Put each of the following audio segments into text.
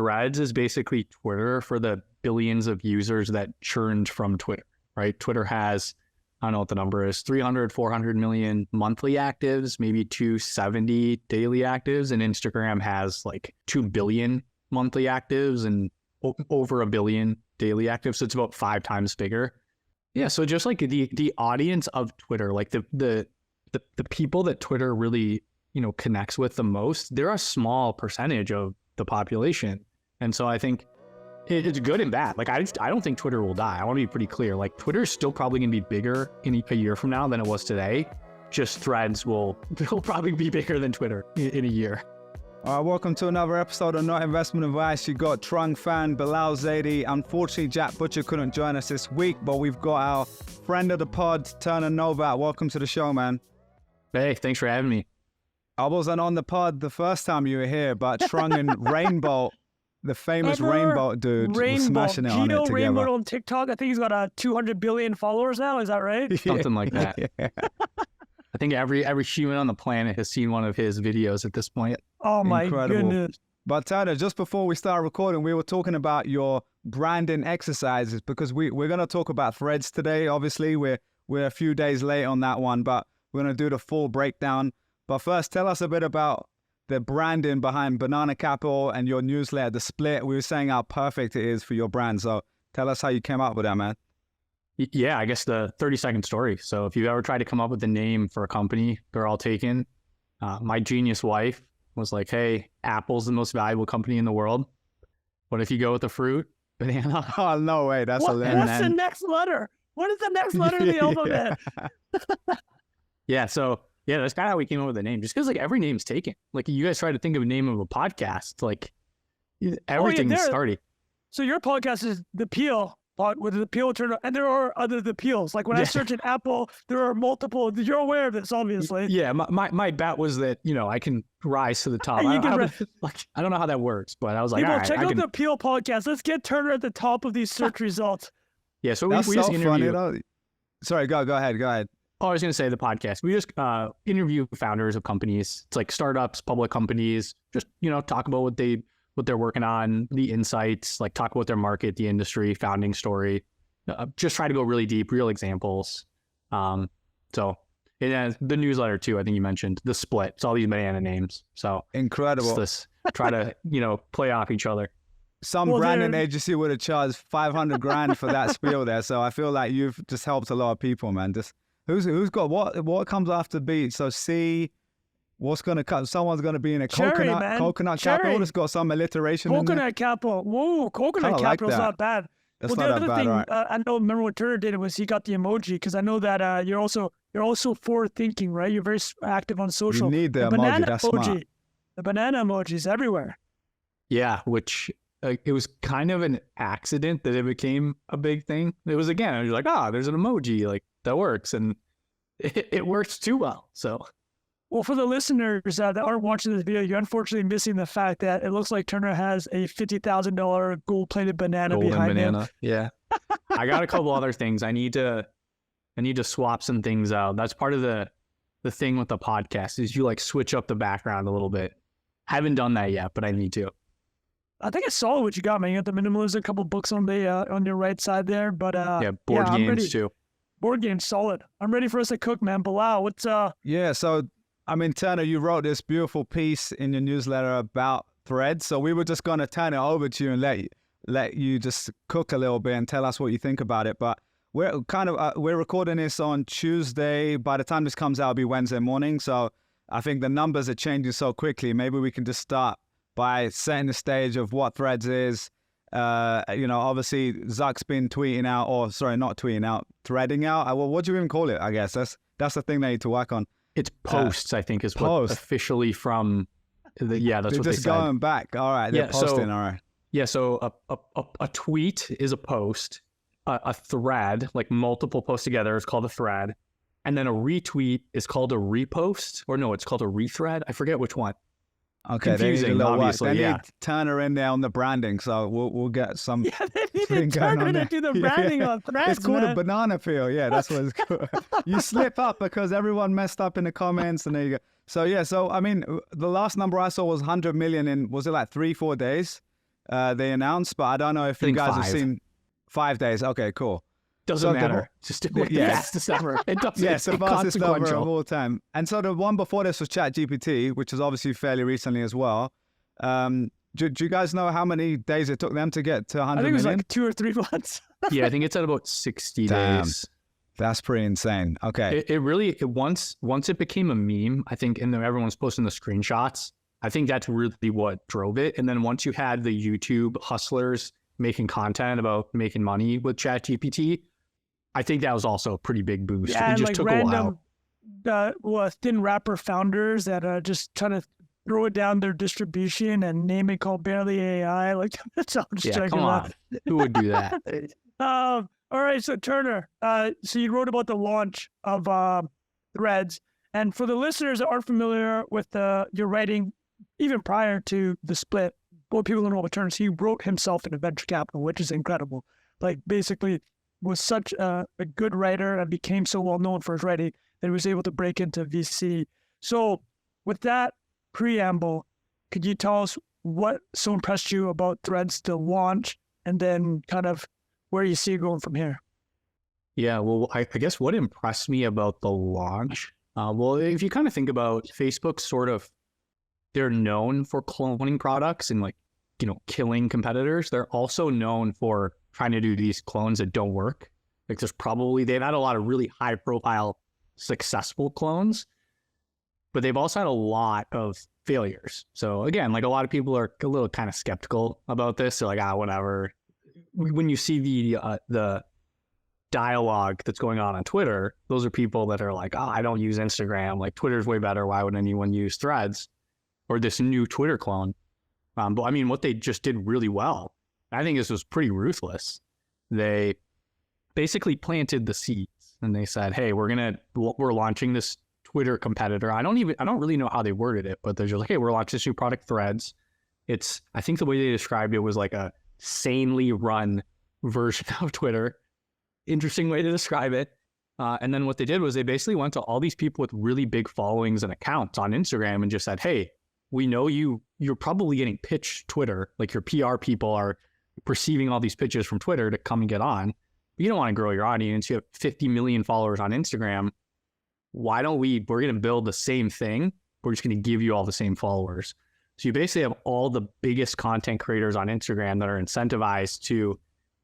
Threads is basically Twitter for the billions of users that churned from Twitter, right? Twitter has, I don't know what the number is, 300, 400 million monthly actives, maybe 270 daily actives. And Instagram has like 2 billion monthly actives and over a billion daily actives. So it's about 5 times bigger. Yeah. So just like the audience of Twitter, like the people that Twitter really, connects with the most, they're a small percentage of the population. And so I think it's good and bad. Like, I don't think Twitter will die. I want to be pretty clear. Like, Twitter is still probably going to be bigger in a year from now than it was today. Just Threads will probably be bigger than Twitter in a year. All right, welcome to another episode of Not Investment Advice. You got Trung Phan, Bilal Zaidi. Unfortunately, Jack Butcher couldn't join us this week, but we've got our friend of the pod, Turner Novak. Welcome to the show, man. Hey, thanks for having me. I wasn't on the pod the first time you were here, but Trung and Rainbow, the famous Rainbow dude, was smashing it on it together. Rainbow on TikTok. I think he's got 200 billion followers now. Is that right? Something like that. Yeah. I think every human on the planet has seen one of his videos at this point. Oh my goodness. But Turner, just before we start recording, we were talking about your branding exercises because we're going to talk about Threads today. Obviously, we're a few days late on that one, but we're going to do the full breakdown. But first, tell us a bit about the branding behind Banana Capital and your newsletter, The Split. We were saying how perfect it is for your brand. So tell us how you came up with that, man. Yeah, I guess the 30-second story. So if you've ever tried to come up with a name for a company, they're all taken. My genius wife was like, hey, Apple's the most valuable company in the world. What if you go with the fruit? Banana. Oh, no way. That's hilarious. What's the next letter? What is the next letter of the alphabet? Yeah, so... yeah, that's kind of how we came up with the name. Just because like every name's taken. Like you guys try to think of a name of a podcast, like everything's starting. So your podcast is The Peel, with the Peel Turner, and there are other The Peels. Like when I search in Apple, there are multiple. You're aware of this, obviously. Yeah, my bet was that I can rise to the top. I don't know how that works, but I was like, people check out The Peel podcast. Let's get Turner at the top of these search results. Yeah, so we just interview. Sorry, go ahead. Oh, I was going to say the podcast. We just interview founders of companies. It's like startups, public companies. Just talk about what they're working on, the insights. Like talk about their market, the industry, founding story. Just try to go really deep, real examples. So and the newsletter too. I think you mentioned The Split. It's all these banana names. So incredible. Try to play off each other. Some branding agency would have charged 500 grand for that spiel there. So I feel like you've just helped a lot of people, man. Just Who's got what comes after B? So C, what's going to cut? Someone's going to be in a coconut capital. It's got some alliteration in there. Coconut capital. Whoa, coconut capital's not bad. That's the other thing, right. I know. Remember what Turner did was he got the emoji because I know that you're also forward thinking, right? You're very active on social. You need the emoji. That's smart. The banana emoji is everywhere. Yeah, which it was kind of an accident that it became a big thing. It was you're like, there's an emoji like. That works, and it works too well. So, well, for the listeners that aren't watching this video, you're unfortunately missing the fact that it looks like Turner has a $50,000 gold-plated banana behind him. Yeah, I got a couple other things. I need to swap some things out. That's part of the thing with the podcast is you like switch up the background a little bit. I haven't done that yet, but I need to. I think I saw what you got, man. You got the minimalism, a couple books on the on your right side there, but board games too. Board game, solid. I'm ready for us to cook, man. Bilal, what's Yeah, so I mean, Turner, you wrote this beautiful piece in your newsletter about Threads. So we were just gonna turn it over to you and let you just cook a little bit and tell us what you think about it. But we're we're recording this on Tuesday. By the time this comes out, it'll be Wednesday morning. So I think the numbers are changing so quickly. Maybe we can just start by setting the stage of what Threads is. Obviously Zuck's been tweeting out, or sorry, not tweeting out, threading out. Well, what do you even call it? I guess that's the thing they need to work on. It's posts, I think, is what officially from. That's what they said. Just going back. All right, they're posting. All right. Yeah, so a tweet is a post. A thread, like multiple posts together, is called a thread, and then a retweet is called a repost, or no, it's called a rethread. I forget which one. Okay, confusing, obviously. They need Turner in there on the branding, so we'll get some. Yeah, they need Turner to do the branding on Threads. It's called a banana peel. Yeah, that's what it's called. You slip up because everyone messed up in the comments, and there you go. So I mean, the last number I saw was 100 million in, was it like 3-4 days? they announced, but I don't know if you guys have seen 5 days. Okay, cool. Doesn't matter. Just the fastest ever. It doesn't. Yes, the fastest number of all time. And so the one before this was ChatGPT, which is obviously fairly recently as well. Do you guys know how many days it took them to get to 100 I think it was million? like 2 or 3 months. Yeah, I think it's at about 60 Damn. days. That's pretty insane. Okay. It really, once it became a meme, I think, and then everyone's posting the screenshots, I think that's really what drove it. And then once you had the YouTube hustlers making content about making money with ChatGPT, I think that was also a pretty big boost. Yeah, it and just like took random, a while. thin rapper founders that are just trying to throw it down their distribution and name it called Barely AI. Like, that's all just Yeah, come on. Who would do that? All right, so Turner, so you wrote about the launch of Threads. And for the listeners that aren't familiar with your writing, even prior to the split, what people don't know about Turner, he wrote himself into venture capital, which is incredible. Like, basically was such a good writer and became so well known for his writing that he was able to break into VC. So with that preamble, could you tell us what so impressed you about Threads to launch, and then kind of where you see it going from here? Yeah, well, I guess what impressed me about the launch, well, if you kind of think about Facebook, they're known for cloning products and, like, killing competitors. They're also known for trying to do these clones that don't work. Like, they've had a lot of really high profile successful clones, but they've also had a lot of failures. So again, like, a lot of people are a little kind of skeptical about this. They're like, whatever. When you see the dialogue that's going on Twitter, those are people that are like, I don't use Instagram. Like, Twitter's way better. Why would anyone use Threads or this new Twitter clone? But I mean, what they just did really well, I think this was pretty ruthless. They basically planted the seeds and they said, hey, we're launching this Twitter competitor. I don't really know how they worded it, but they're just like, hey, we're launching this new product, Threads. I think the way they described it was like a sanely run version of Twitter. Interesting way to describe it. And then what they did was they basically went to all these people with really big followings and accounts on Instagram and just said, hey, we know you're probably getting pitched Twitter. Like, your PR people are perceiving all these pitches from Twitter to come and get on. But you don't want to grow your audience. You have 50 million followers on Instagram. Why don't we're going to build the same thing. We're just going to give you all the same followers. So you basically have all the biggest content creators on Instagram that are incentivized to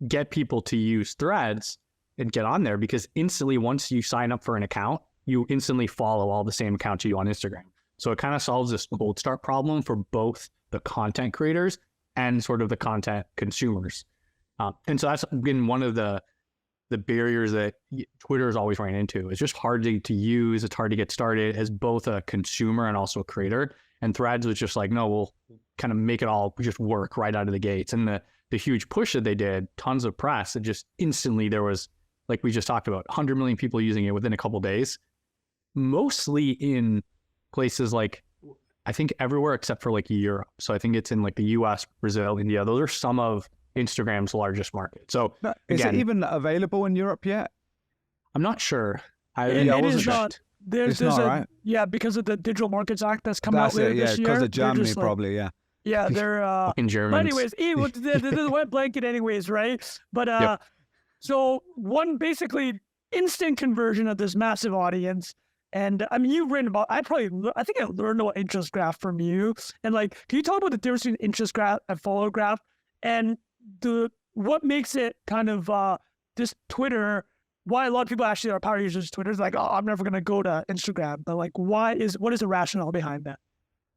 get people to use Threads and get on there, because instantly, once you sign up for an account, you instantly follow all the same accounts you do on Instagram. So it kind of solves this cold start problem for both the content creators and sort of the content consumers. And so that's been one of the barriers that Twitter has always ran into. It's just hard to use. It's hard to get started as both a consumer and also a creator. And Threads was just like, no, we'll kind of make it all just work right out of the gates. And the huge push that they did, tons of press, and just instantly there was, like we just talked about, 100 million people using it within a couple of days, mostly in places like, I think everywhere except for like Europe. So I think it's in like the US, Brazil, India. Those are some of Instagram's largest markets. So is it even available in Europe yet? I'm not sure. It is not. There's right? Yeah, because of the Digital Markets Act that's coming out later this year. Because of Germany, probably, yeah. Yeah, they're in Germany. But anyways, the wet blanket, anyways, right? But Yep. So one basically instant conversion of this massive audience. And I mean, you've written about, I think I learned about interest graph from you. And like, can you talk about the difference between interest graph and follow graph, and what makes it kind of this Twitter, why a lot of people actually are power users of Twitter is like, I'm never going to go to Instagram. But like, what is the rationale behind that?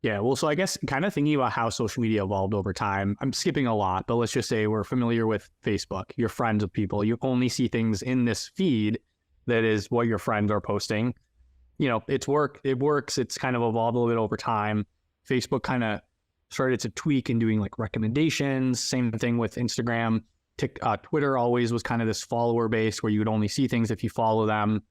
Yeah, well, so I guess kind of thinking about how social media evolved over time, I'm skipping a lot, but let's just say we're familiar with Facebook. You're friends with people. You only see things in this feed that is what your friends are posting. It works. It's kind of evolved a little bit over time. Facebook kind of started to tweak and doing like recommendations. Same thing with Instagram. Twitter always was kind of this follower base where you would only see things if you follow them.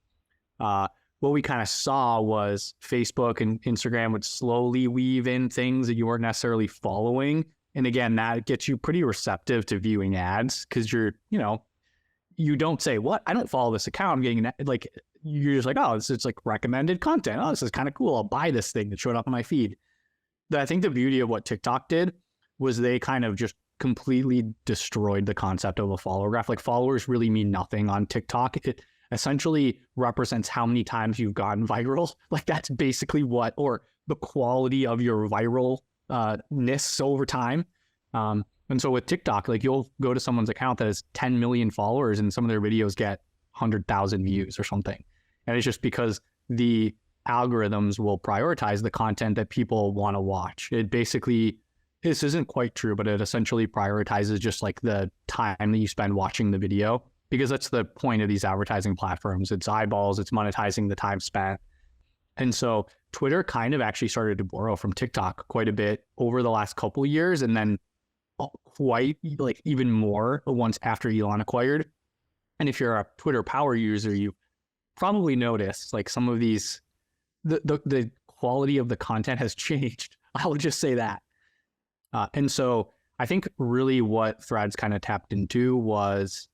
What we kind of saw was Facebook and Instagram would slowly weave in things that you weren't necessarily following. And again, that gets you pretty receptive to viewing ads, because you don't say, what? I don't follow this account. I'm getting like, you're just like, oh, it's like recommended content. Oh, this is kind of cool. I'll buy this thing that showed up on my feed. I think the beauty of what TikTok did was they kind of just completely destroyed the concept of a follower graph. Like followers really mean nothing on TikTok. It essentially represents how many times you've gone viral. Like that's basically what, or the quality of your viralness over time. And so with TikTok, like you'll go to someone's account that has 10 million followers and some of their videos get 100,000 views or something. And it's just because the algorithms will prioritize the content that people want to watch. It basically, this isn't quite true, but it essentially prioritizes just like the time that you spend watching the video, because that's the point of these advertising platforms. It's eyeballs, it's monetizing the time spent. And so Twitter kind of actually started to borrow from TikTok quite a bit over the last couple of years, and then quite like even more once after Elon acquired. And if you're a Twitter power user, you probably noticed like some of these, the quality of the content has changed. I'll just say that. And so I think really what Threads kind of tapped into was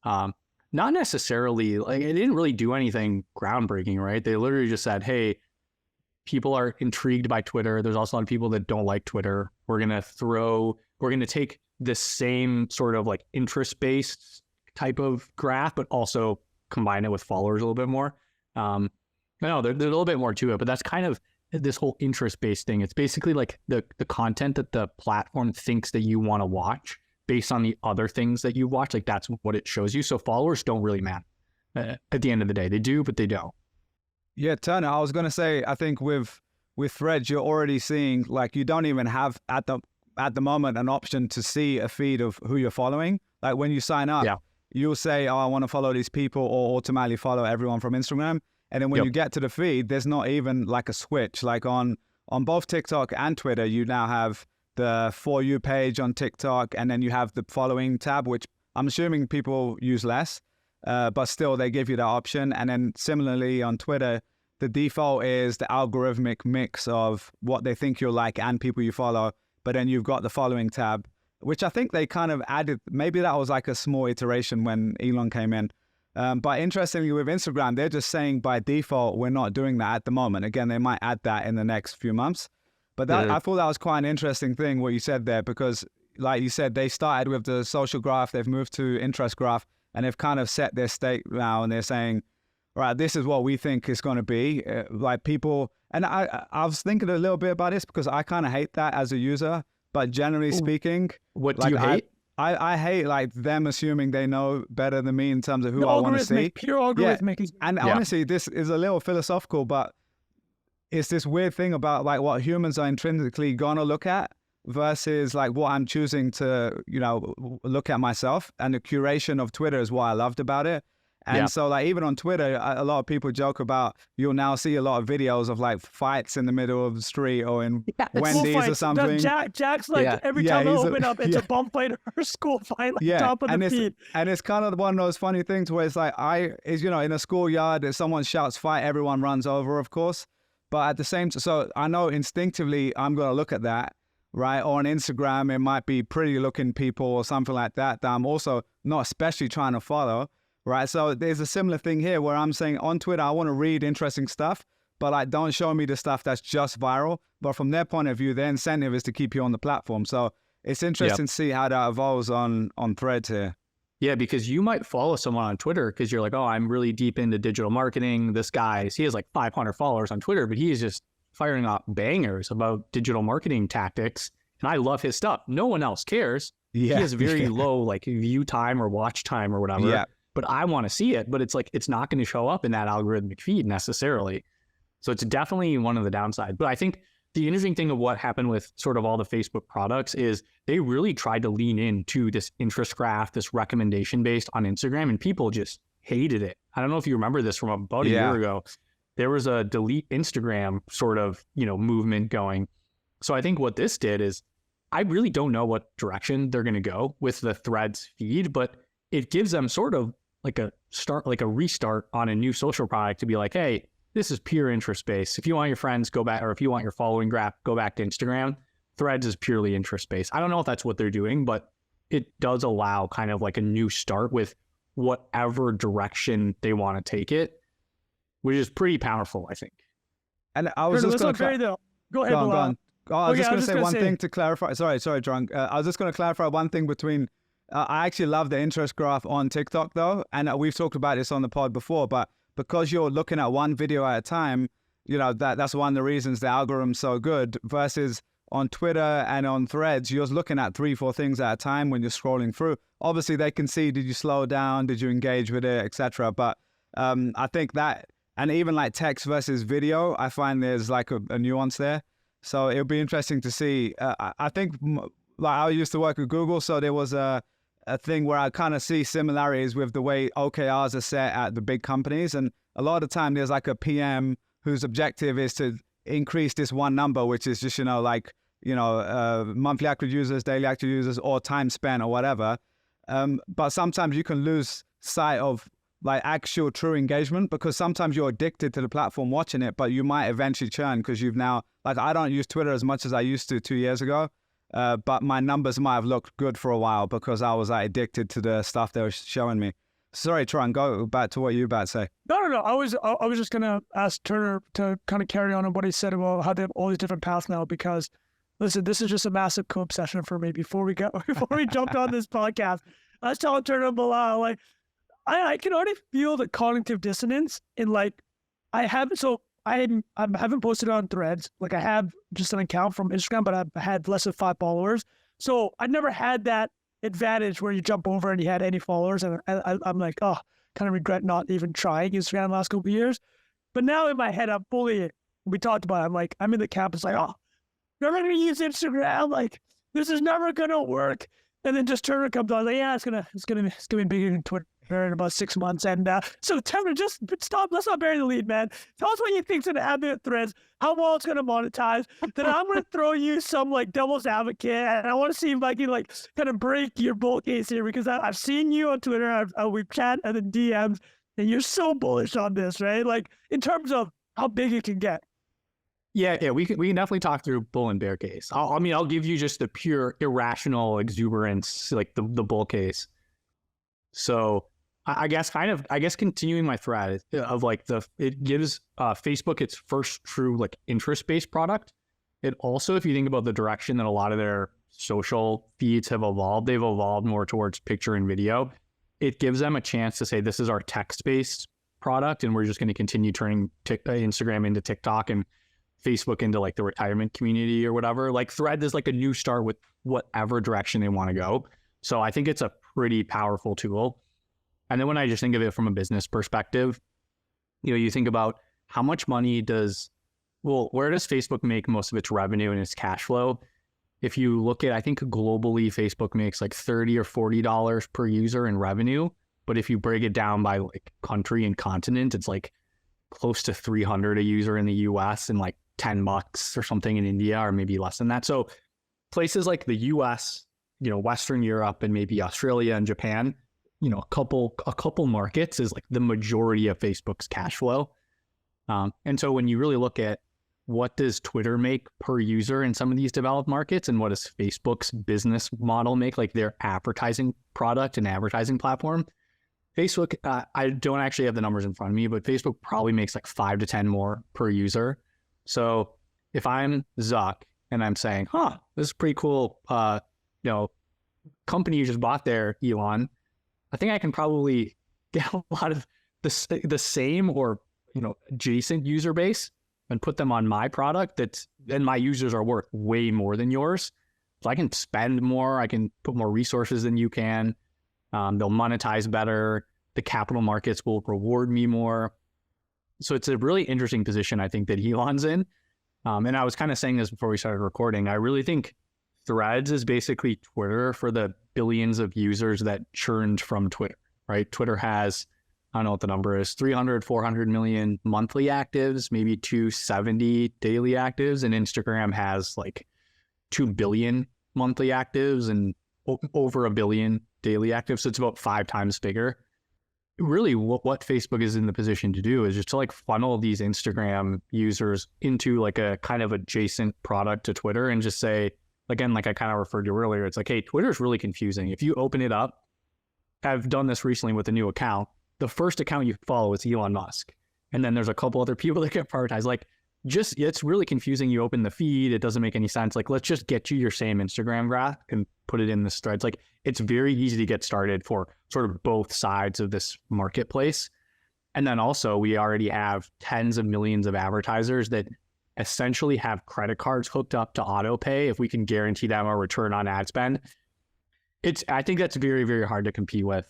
not necessarily, like it didn't really do anything groundbreaking, right? They literally just said, hey, people are intrigued by Twitter. There's also a lot of people that don't like Twitter. We're going to take this same sort of like interest-based type of graph, but also combine it with followers a little bit more. No, there's a little bit more to it, but that's kind of this whole interest-based thing. It's basically like the content that the platform thinks that you want to watch based on the other things that you watch. Like that's what it shows you. So followers don't really matter at the end of the day. They do, but they don't. Yeah, Turner, I was going to say, I think with Threads, you're already seeing like you don't even have at the moment an option to see a feed of who you're following. Like when you sign up, you'll say, oh, I want to follow these people, or automatically follow everyone from Instagram. And then when you get to the feed, there's not even like a switch. Like on both TikTok and Twitter, you now have the For You page on TikTok, and then you have the following tab, which I'm assuming people use less, but still they give you that option. And then similarly on Twitter, the default is the algorithmic mix of what they think you'll like and people you follow. But then you've got the following tab, which I think they kind of added. Maybe that was like a small iteration when Elon came in. But interestingly, with Instagram, they're just saying by default, we're not doing that at the moment. Again, they might add that in the next few months. But that, I thought that was quite an interesting thing, what you said there, because like you said, they started with the social graph, they've moved to interest graph, and they've kind of set their stake now, and they're saying, all right, this is what we think it's going to be. Like people, and I was thinking a little bit about this because I kind of hate that as a user, but generally speaking. What like, do you hate? I hate like them assuming they know better than me in terms of who I want to see. Pure algorithmic. Yeah. And honestly, this is a little philosophical, but it's this weird thing about like what humans are intrinsically going to look at versus like what I'm choosing to, look at myself. And the curation of Twitter is what I loved about it. And so like even on Twitter, a lot of people joke about, you'll now see a lot of videos of like fights in the middle of the street or in Wendy's or something. Jack's like every time I open up, it's a bump fight or school fight, like top of the feed. And it's kind of one of those funny things where it's like, in a schoolyard, if someone shouts fight, everyone runs over, of course. But at the same time, so I know instinctively I'm going to look at that, right? Or on Instagram, it might be pretty looking people or something like that I'm also not especially trying to follow. Right, so there's a similar thing here where I'm saying on Twitter, I want to read interesting stuff, but like don't show me the stuff that's just viral. But from their point of view, their incentive is to keep you on the platform. So it's interesting to see how that evolves on Threads here. Yeah, because you might follow someone on Twitter because you're like, oh, I'm really deep into digital marketing. This guy, he has like 500 followers on Twitter, but he is just firing off bangers about digital marketing tactics. And I love his stuff. No one else cares. He has very low like view time or watch time or whatever. Yeah. But I want to see it, but it's like, it's not going to show up in that algorithmic feed necessarily. So it's definitely one of the downsides. But I think the interesting thing of what happened with sort of all the Facebook products is they really tried to lean into this interest graph, this recommendation based on Instagram, and people just hated it. I don't know if you remember this from about a year ago. There was a delete Instagram sort of, movement going. So I think what this did is I really don't know what direction they're going to go with the Threads feed, but it gives them sort of like a restart on a new social product to be like, hey, this is pure interest based. If you want your friends, go back, or if you want your following graph, go back to Instagram. Threads is purely interest based. I don't know if that's what they're doing, but it does allow kind of like a new start with whatever direction they want to take it, which is pretty powerful, I think. And I was just going to Go ahead, Bilal. Oh, I was Okay, just I going was to just say gonna one say- thing to clarify. Sorry, Drunk. I was just going to clarify one thing between. I actually love the interest graph on TikTok though, and we've talked about this on the pod before. But because you're looking at one video at a time, you know that's one of the reasons the algorithm's so good. Versus on Twitter and on Threads, you're looking at 3-4 things at a time when you're scrolling through. Obviously, they can see did you slow down, did you engage with it, etc. But I think that, and even like text versus video, I find there's like a nuance there. So it'll be interesting to see. I think like I used to work with Google, so there was a thing where I kind of see similarities with the way OKRs are set at the big companies. And a lot of the time there's like a PM whose objective is to increase this one number, which is just, monthly active users, daily active users, or time spent or whatever. But sometimes you can lose sight of like actual true engagement, because sometimes you're addicted to the platform watching it, but you might eventually churn because you've now, like I don't use Twitter as much as I used to 2 years ago, but my numbers might have looked good for a while because I was like addicted to the stuff they were showing me. Sorry, Tron, go back to what you were about to say. No. I was just gonna ask Turner to kind of carry on what he said about how they have all these different paths now. Because, listen, this is just a massive co-obsession for me. Before we jumped on this podcast, I was telling Turner and Bilal, like, I can already feel the cognitive dissonance in like I haven't posted on Threads. Like I have just an account from Instagram, but I've had less than 5 followers. So I never had that advantage where you jump over and you had any followers, and I'm like, oh, kind of regret not even trying Instagram the last couple of years. But now in my head, we talked about it, I'm like, I'm in the camp. It's like, oh, never gonna use Instagram. Like this is never gonna work. And then just Turner comes on, like, yeah, it's gonna be bigger than Twitter in about 6 months. And so Turner, just stop. Let's not bury the lead, man. Tell us what you think's gonna happen with Threads, how well it's gonna monetize. Then I'm gonna throw you some like devil's advocate, and I want to see if I can like kind of break your bull case here, because I've seen you on Twitter. We've chat and the DMs, and you're so bullish on this, right? Like in terms of how big it can get. Yeah, we can definitely talk through bull and bear case. I'll give you just the pure irrational exuberance, like the bull case. So I guess continuing my thread of like it gives Facebook its first true like interest-based product. It also, if you think about the direction that a lot of their social feeds have evolved, they've evolved more towards picture and video. It gives them a chance to say, this is our text-based product, and we're just going to continue turning Instagram into TikTok and Facebook into like the retirement community or whatever. Like Thread is like a new start with whatever direction they want to go. So I think it's a pretty powerful tool. And then when I just think of it from a business perspective, you think about how much money where does Facebook make most of its revenue and its cash flow? If you look at, I think globally, Facebook makes like $30 or $40 per user in revenue. But if you break it down by like country and continent, it's like close to 300 a user in the US and like $10 or something in India, or maybe less than that. So places like the US, Western Europe, and maybe Australia and Japan, a couple markets is like the majority of Facebook's cash flow. And so when you really look at what does Twitter make per user in some of these developed markets, and what does Facebook's business model make, like their advertising product and advertising platform, Facebook, I don't actually have the numbers in front of me, but Facebook probably makes like 5 to 10 more per user. So if I'm Zuck and I'm saying, this is pretty cool, company you just bought there, Elon, I think I can probably get a lot of the same or, adjacent user base and put them on my product and my users are worth way more than yours. So I can spend more, I can put more resources than you can. They'll monetize better. The capital markets will reward me more. So it's a really interesting position, I think, that Elon's in. And I was kind of saying this before we started recording. I really think Threads is basically Twitter for the billions of users that churned from Twitter, right? Twitter has, I don't know what the number is, 300, 400 million monthly actives, maybe 270 daily actives. And Instagram has like 2 billion monthly actives and over 1 billion daily actives. So it's about 5 times bigger. Really, what Facebook is in the position to do is just to like funnel these Instagram users into like a kind of adjacent product to Twitter and just say, again, like I kind of referred to earlier, it's like, hey, Twitter is really confusing. If you open it up, I've done this recently with a new account. The first account you follow is Elon Musk. And then there's a couple other people that get prioritized. Like it's really confusing. You open the feed, it doesn't make any sense. Like, let's just get you your same Instagram graph and put it in this threads. Like, it's very easy to get started for sort of both sides of this marketplace. And then also, we already have tens of millions of advertisers that essentially have credit cards hooked up to auto pay. If we can guarantee them a return on ad spend, I think that's very, very hard to compete with.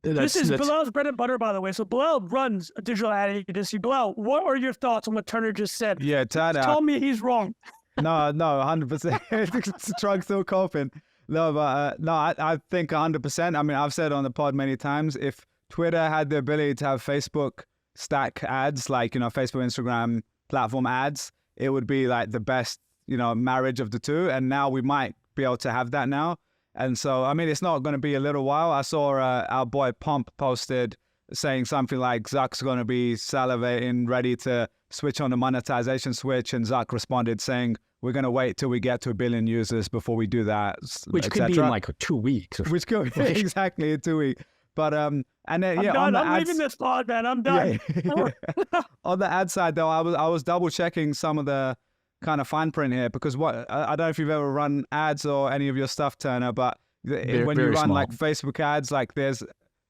This is Bilal's bread and butter, by the way. So Bilal runs a digital ad agency. Bilal, what are your thoughts on what Turner just said? Yeah, Turner. Tell me he's wrong. No, 100%. Trunk's still coughing. No, but I think 100%. I mean, I've said on the pod many times, if Twitter had the ability to have Facebook stack ads, like, Facebook, Instagram platform ads, it would be like the best, marriage of the two. And now we might be able to have that now. And so, I mean, it's not going to be a little while. I saw our boy Pomp posted saying something like Zuck's going to be salivating, ready to switch on the monetization switch. And Zuck responded saying, we're going to wait till we get to 1 billion users before we do that. Which could be in like 2 weeks. Which could be exactly in 2 weeks. But, and then, yeah, I'm leaving this pod, man. I'm done. Yeah. On the ad side, though, I was double checking some of the kind of fine print here, because I don't know if you've ever run ads or any of your stuff, Turner, but when you run like Facebook ads, like there's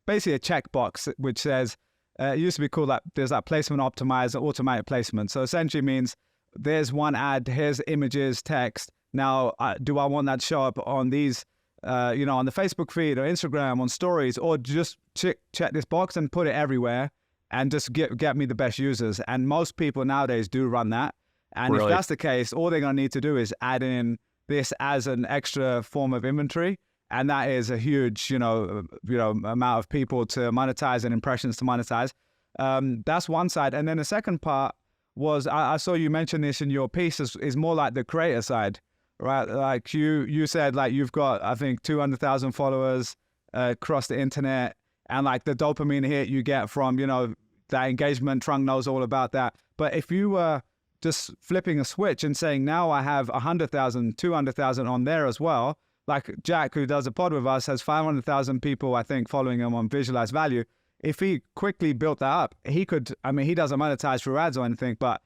basically a checkbox which says it used to be called there's that placement optimizer, automatic placement. So essentially means there's one ad, here's images, text. Now, do I want that to show up on these, on the Facebook feed or Instagram, on stories, or just check this box and put it everywhere and just get me the best users? And most people nowadays do run that. And really, if that's the case, all they're going to need to do is add in this as an extra form of inventory. And that is a huge, amount of people to monetize and impressions to monetize. That's one side. And then the second part was, I saw you mention this in your piece, is more like the creator side, right? Like you said, like you've got, I think, 200,000 followers across the internet. And like the dopamine hit you get from, that engagement, Trunk knows all about that. But if you were just flipping a switch and saying, now I have 100,000, 200,000 on there as well. Like Jack, who does a pod with us, has 500,000 people, I think, following him on Visualize Value. If he quickly built that up, he could, I mean, he doesn't monetize through ads or anything, but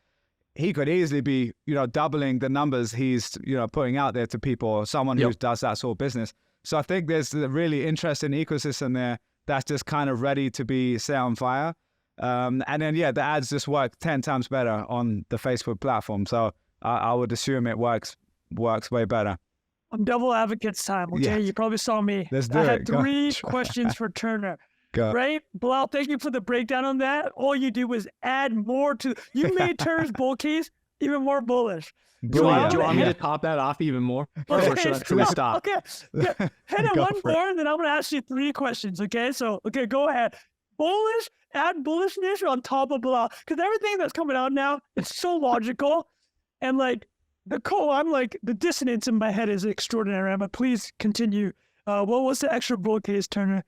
he could easily be, doubling the numbers he's, putting out there to people, or someone who does that sort of business. So I think there's a really interesting ecosystem there that's just kind of ready to be set on fire. And then, the ads just work 10 times better on the Facebook platform. So I would assume it works way better. I'm double advocates time, okay? Yeah. You probably saw me. Let's do I it. had 3 questions for Turner. Go. Right? Bilal, thank you for the breakdown on that. All you do was add more to... You made Turner's bull case even more bullish. Do you want me to top that off even more? Okay, or should we stop? Okay. Yeah. Hit it one more, and then I'm going to ask you 3 questions, okay? So, go ahead. Bullish, add bullishness on top of Bilal. Because everything that's coming out now, it's so logical. And like, I'm like, the dissonance in my head is extraordinary. But please continue. What was the extra bull case, Turner?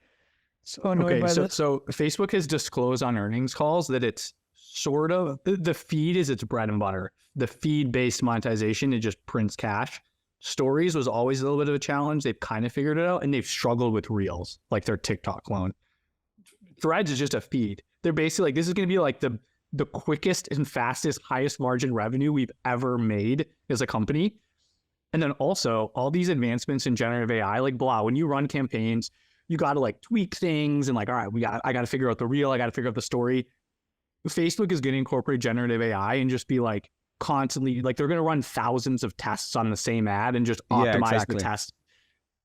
So annoyed by this. So Facebook has disclosed on earnings calls that it's sort of, the feed is its bread and butter. The feed-based monetization, it just prints cash. Stories was always a little bit of a challenge. They've kind of figured it out, and they've struggled with Reels, like their TikTok clone. Threads is just a feed. They're basically like, this is going to be like the quickest and fastest, highest margin revenue we've ever made as a company. And then also all these advancements in generative AI, like when you run campaigns, you got to like tweak things and like, all right, I got to figure out the reel. I got to figure out the story. Facebook is going to incorporate generative AI and just be like constantly, like they're going to run thousands of tests on the same ad and just optimize the test.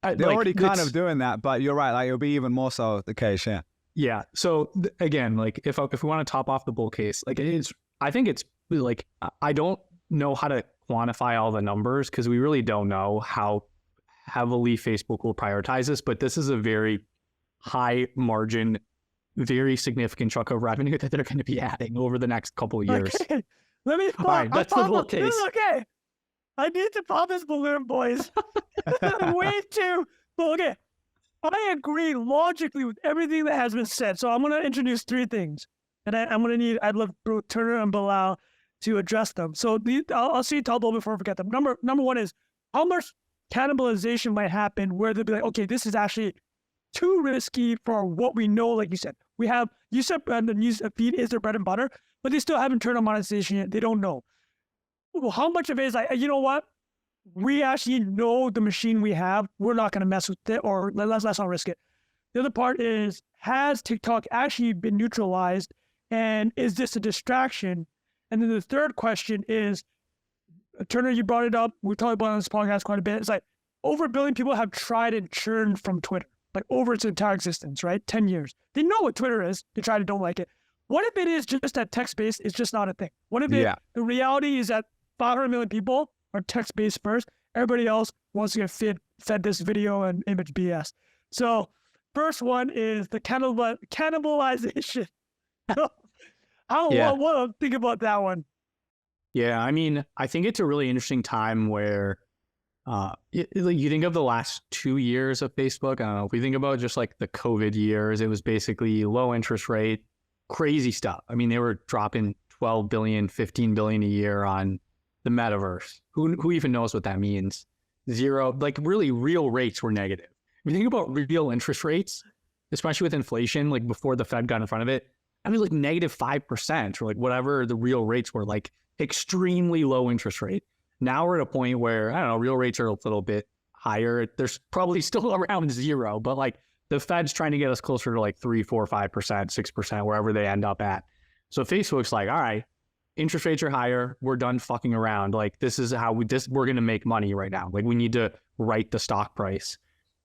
They're already kind of doing that, but you're right. Like it'll be even more so the case. Yeah. Yeah. So again, like if we want to top off the bull case, like I think it's like, I don't know how to quantify all the numbers because we really don't know how heavily Facebook will prioritize this, but this is a very high margin, very significant chunk of revenue that they're going to be adding over the next couple of years. Okay. Let me pop. Fine, that's the bull case. Okay. I need to pop this balloon, boys. Way too. Well, okay. I agree logically with everything that has been said. So I'm going to introduce 3 things. And I'd love both Turner and Bilal to address them. So I'll see Tubble before I forget them. Number 1 is how much cannibalization might happen where they'll be like, okay, this is actually too risky for what we know. Like you said, you said the news feed is their bread and butter, but they still haven't turned on monetization yet. They don't know. Well, how much of it is like, you know what? We actually know the machine we have. We're not going to mess with it, or let's not risk it. The other part is, has TikTok actually been neutralized, and is this a distraction? And then the third question is, Turner, you brought it up. We talked about it on this podcast quite a bit. It's like over 1 billion people have tried and churned from Twitter, like over its entire existence, right? 10 years. They know what Twitter is. They try to don't like it. What if it is just that text-based is just not a thing? What if the reality is that 500 million people are text-based first. Everybody else wants to get fed this video and image BS. So first one is the cannibalization. What do you think about that one? Yeah, I mean, I think it's a really interesting time where you think of the last 2 years of Facebook. I don't know, if we think about just like the COVID years, it was basically low interest rate, crazy stuff. I mean, they were dropping 12 billion, 15 billion a year on the metaverse. Who even knows what that means? Zero, like really real rates were negative. If you think about real interest rates, especially with inflation, like before the Fed got in front of it, I mean, like -5% or like whatever the real rates were, like extremely low interest rate. Now we're at a point where, I don't know, real rates are a little bit higher. There's probably still around zero, but like the Fed's trying to get us closer to like 3, 4, 5%, 6%, wherever they end up at. So Facebook's like, all right, interest rates are higher. We're done fucking around. Like, this is how we're going to make money right now. Like, we need to write the stock price.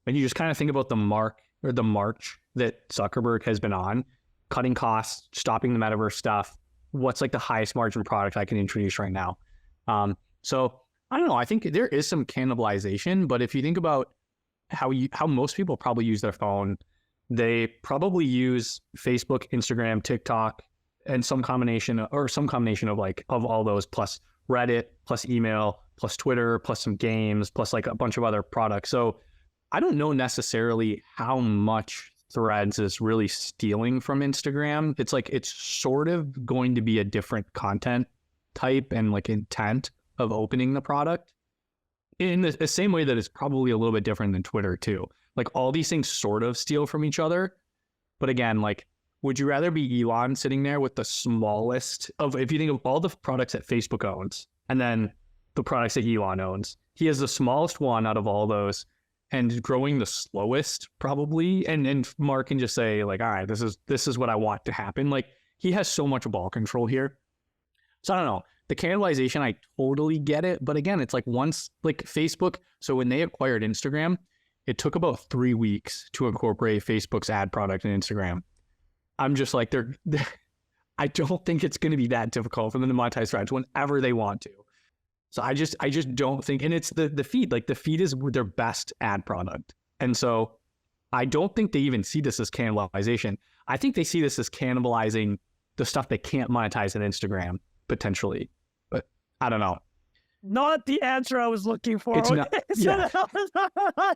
And you just kind of think about the march that Zuckerberg has been on, cutting costs, stopping the metaverse stuff. What's like the highest margin product I can introduce right now? So I don't know. I think there is some cannibalization, but if you think about how most people probably use their phone, they probably use Facebook, Instagram, TikTok, and some combination of like of all those, plus Reddit, plus email, plus Twitter, plus some games, plus like a bunch of other products. So I don't know necessarily how much Threads is really stealing from Instagram. It's like it's sort of going to be a different content type and like intent of opening the product in the same way that it's probably a little bit different than Twitter too. Like all these things sort of steal from each other. But again, like, would you rather be Elon sitting there with the smallest of, if you think of all the products that Facebook owns and then the products that Elon owns, he has the smallest one out of all those and growing the slowest probably. And Mark can just say like, all right, this is what I want to happen. Like, he has so much ball control here. So I don't know. The cannibalization, I totally get it. But again, it's like once like Facebook. So when they acquired Instagram, it took about 3 weeks to incorporate Facebook's ad product in Instagram. I'm just like, I don't think it's going to be that difficult for them to monetize Threads whenever they want to. So I just don't think, and it's the feed, like the feed is their best ad product. And so I don't think they even see this as cannibalization. I think they see this as cannibalizing the stuff they can't monetize on Instagram potentially. But I don't know. Not the answer I was looking for. It's not. Yeah. All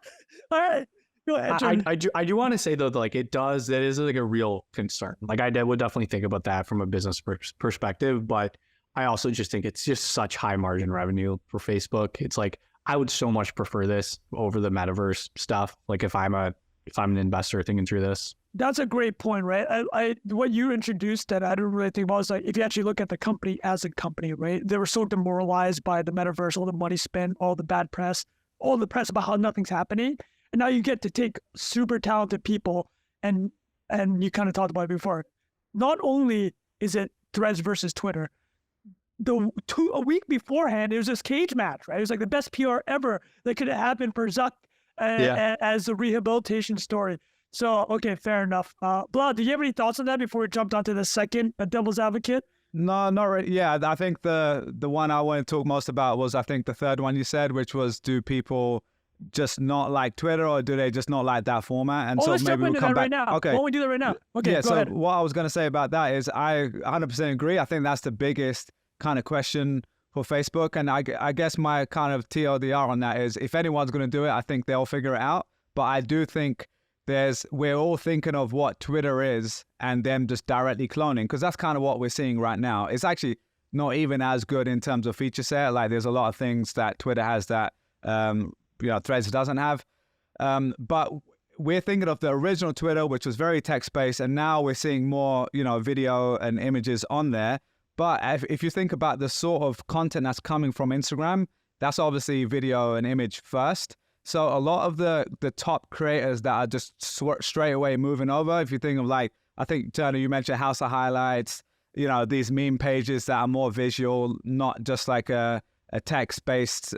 right. Go ahead. I do want to say though, that like that is like a real concern. Like I would definitely think about that from a business perspective, but I also just think it's just such high margin revenue for Facebook. It's like, I would so much prefer this over the metaverse stuff. Like if I'm an investor thinking through this. That's a great point, right? What you introduced that I didn't really think about is like, if you actually look at the company as a company, right? They were so demoralized by the metaverse, all the money spent, all the bad press, all the press about how nothing's happening. And now you get to take super talented people and you kind of talked about it before. Not only is it Threads versus Twitter, a week beforehand, it was this cage match, right? It was like the best PR ever that could have happened for Zuck as a rehabilitation story. So, okay, fair enough. Bilal, do you have any thoughts on that before we jumped onto the second devil's advocate? No, not really. Yeah, I think the one I want to talk most about was, I think, the third one you said, which was, do people just not like Twitter, or do they just not like that format? And so let's maybe we'll come back right now. Okay. Why don't we do that right now? Okay, yeah, go so ahead. what I was going to say about that is I 100% agree. I think that's the biggest kind of question for Facebook. And I guess my kind of TLDR on that is, if anyone's going to do it, I think they'll figure it out. But I do think we're all thinking of what Twitter is and them just directly cloning, because that's kind of what we're seeing right now. It's actually not even as good in terms of feature set. Like there's a lot of things that Twitter has that Threads doesn't have. But we're thinking of the original Twitter, which was very text-based, and now we're seeing more, video and images on there. But if you think about the sort of content that's coming from Instagram, that's obviously video and image first. So a lot of the top creators that are just straight away moving over, if you think of like, I think, Turner, you mentioned House of Highlights, you know, these meme pages that are more visual, not just like a text-based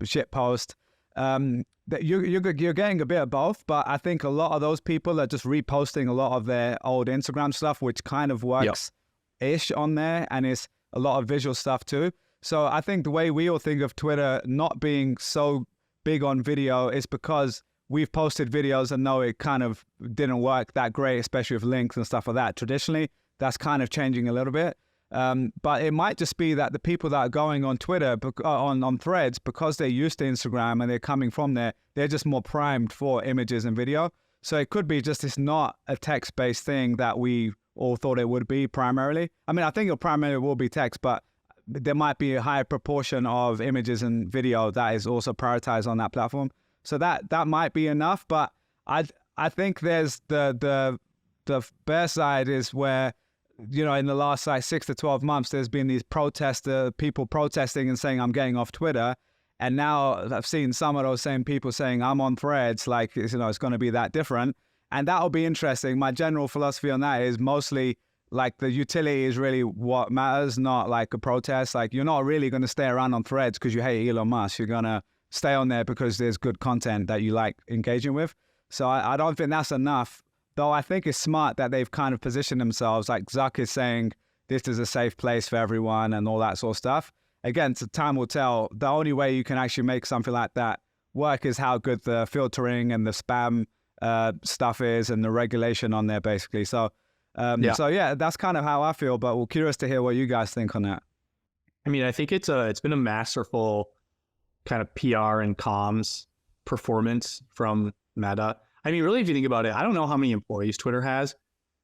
shit post. That you're getting a bit of both, but I think a lot of those people are just reposting a lot of their old Instagram stuff, which kind of works-ish on there, and it's a lot of visual stuff too. So I think the way we all think of Twitter not being so big on video is because we've posted videos and know it kind of didn't work that great, especially with links and stuff like that. Traditionally, that's kind of changing a little bit. But it might just be that the people that are going on Twitter, on Threads, because they're used to Instagram and they're coming from there, they're just more primed for images and video. So it could be just it's not a text-based thing that we all thought it would be primarily. I mean, I think it primarily will be text, but there might be a higher proportion of images and video that is also prioritized on that platform. So that might be enough. But I think there's the bear side is where, you know, in the last like 6 to 12 months, there's been these people protesting and saying, I'm getting off Twitter. And now I've seen some of those same people saying, I'm on Threads, like, you know, it's going to be that different. And that'll be interesting. My general philosophy on that is mostly like the utility is really what matters, not like a protest. Like, you're not really going to stay around on Threads because you hate Elon Musk. You're going to stay on there because there's good content that you like engaging with. So I don't think that's enough. Though I think it's smart that they've kind of positioned themselves, like Zuck is saying, this is a safe place for everyone and all that sort of stuff. Again, time will tell. The only way you can actually make something like that work is how good the filtering and the spam stuff is and the regulation on there, basically. So, So yeah, that's kind of how I feel, but we're curious to hear what you guys think on that. I mean, I think it's been a masterful kind of PR and comms performance from Meta. I mean, really, if you think about it, I don't know how many employees Twitter has,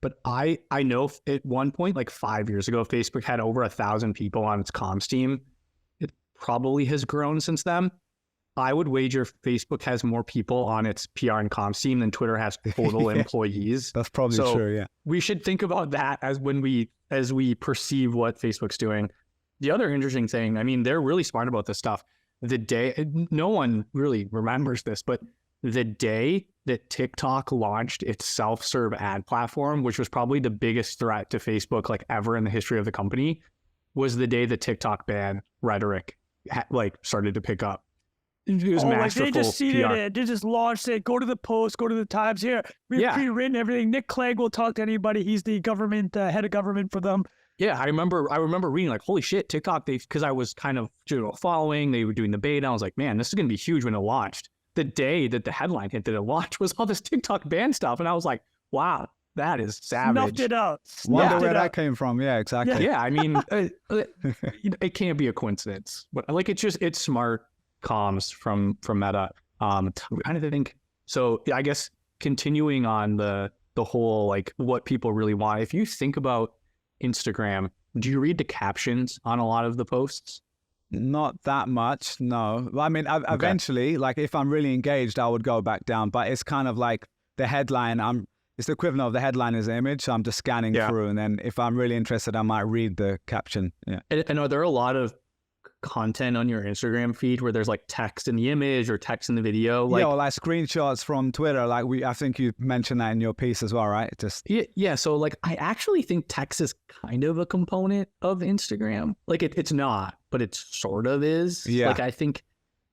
but I know at one point, like 5 years ago, Facebook had over 1,000 people on its comms team. It probably has grown since then. I would wager Facebook has more people on its PR and comms team than Twitter has total employees. That's probably true, yeah. We should think about that as we perceive what Facebook's doing. The other interesting thing, I mean, they're really smart about this stuff. No one really remembers this, but the day that TikTok launched its self-serve ad platform, which was probably the biggest threat to Facebook like ever in the history of the company, was the day the TikTok ban rhetoric started to pick up. It was masterful. Like they just seeded PR. it. They just launched it. Go to the Post. Go to the Times. Here, we've pre-written everything. Nick Clegg will talk to anybody. He's the government head of government for them. Yeah, I remember reading like, holy shit, TikTok. Because I was kind of following. They were doing the beta. I was like, man, this is going to be huge when it launched. The day that the headline hit that it launched was all this TikTok ban stuff, and I was like, wow, that is savage. Snuffed it out. Wonder where that came from. Yeah, exactly. Yeah, I mean, it can't be a coincidence, but like it's smart comms from Meta. I think so. I guess continuing on the whole like what people really want. If you think about Instagram, do you read the captions on a lot of the posts? Not that much, no. I mean, eventually, like if I'm really engaged, I would go back down. But it's kind of like the headline. It's the equivalent of the headline as the image. So I'm just scanning through, and then if I'm really interested, I might read the caption. Yeah. And are there a lot of content on your Instagram feed where there's like text in the image or text in the video? Like, or like screenshots from Twitter. Like I think you mentioned that in your piece as well, right? Yeah. So like, I actually think text is kind of a component of Instagram. Like it's not, but it sort of is. Yeah. Like I think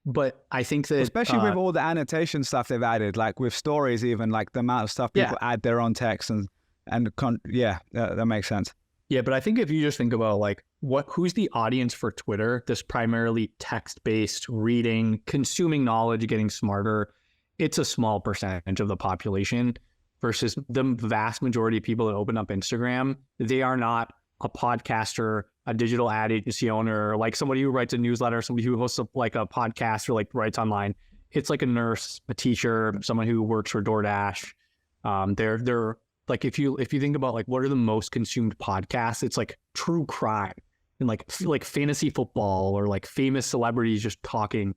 that especially with all the annotation stuff they've added, like with stories, even like the amount of stuff people add their own text that makes sense. Yeah, but I think if you just think about like who's the audience for Twitter, this primarily text-based reading, consuming knowledge, getting smarter, it's a small percentage of the population versus the vast majority of people that open up Instagram. They are not a podcaster, a digital ad agency owner, like somebody who writes a newsletter, somebody who hosts a podcast or like writes online. It's like a nurse, a teacher, someone who works for DoorDash. They're like, if you think about like what are the most consumed podcasts, it's like true crime and like fantasy football or like famous celebrities just talking.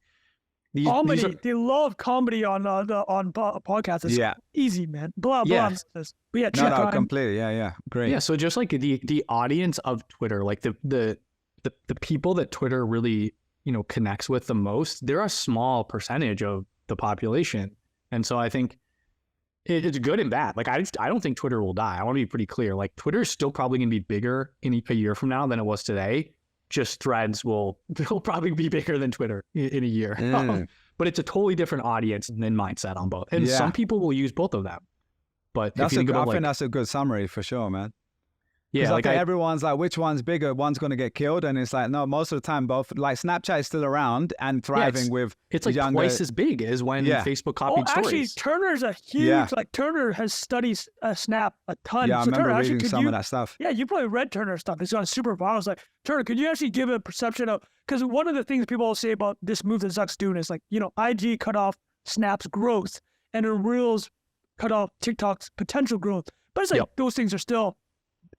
Comedy. They love comedy on podcasts. It's easy, man. Blah blah. But yeah, no, completely. Yeah, great. Yeah, so just like the audience of Twitter, like the people that Twitter really connects with the most, they're a small percentage of the population, and so I think it's good and bad. Like I don't think Twitter will die. I want to be pretty clear. Like Twitter is still probably going to be bigger in a year from now than it was today. Just Threads will probably be bigger than Twitter in a year. But it's a totally different audience and mindset on both. And some people will use both of them. But I think that's a good summary for sure, man. Yeah, like everyone's like, which one's bigger? One's going to get killed, and it's like, no. Most of the time, both. Like Snapchat is still around and thriving it's like younger, twice as big as when Facebook copied stories. Actually, Turner's a huge. Like Turner has studied Snap a ton. Yeah, I remember reading some of that stuff. Yeah, you probably read Turner's stuff. It's on super viral. It's like, Turner, could you actually give a perception of? Because one of the things people will say about this move that Zuck's doing is like, IG cut off Snap's growth, and then Reels cut off TikTok's potential growth. But it's like those things are still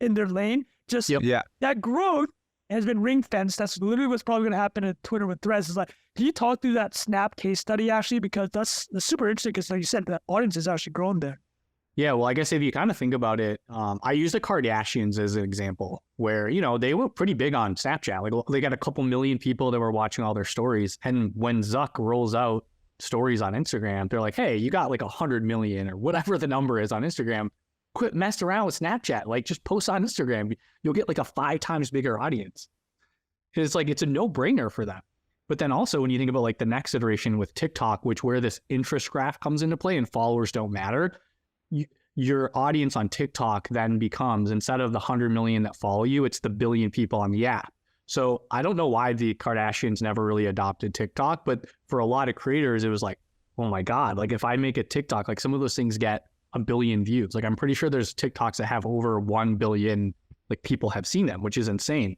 in their lane. Just that growth has been ring fenced. That's literally what's probably going to happen at Twitter with Threads. Is like, can you talk through that Snap case study actually? Because that's super interesting. Because like you said, the audience has actually grown there. Yeah, well, I guess if you kind of think about it, I use the Kardashians as an example where, they were pretty big on Snapchat. Like they got a couple million people that were watching all their stories. And when Zuck rolls out stories on Instagram, they're like, hey, you got like 100 million or whatever the number is on Instagram. Quit messing around with Snapchat. Like just post on Instagram. You'll get like a 5 times bigger audience. It's like, it's a no-brainer for them. But then also when you think about like the next iteration with TikTok, where this interest graph comes into play and followers don't matter, your audience on TikTok then becomes, instead of the 100 million that follow you, it's the billion people on the app. So I don't know why the Kardashians never really adopted TikTok, but for a lot of creators, it was like, oh my God, like if I make a TikTok, like some of those things get 1 billion views. Like I'm pretty sure there's TikToks that have over 1 billion, like people have seen them, which is insane.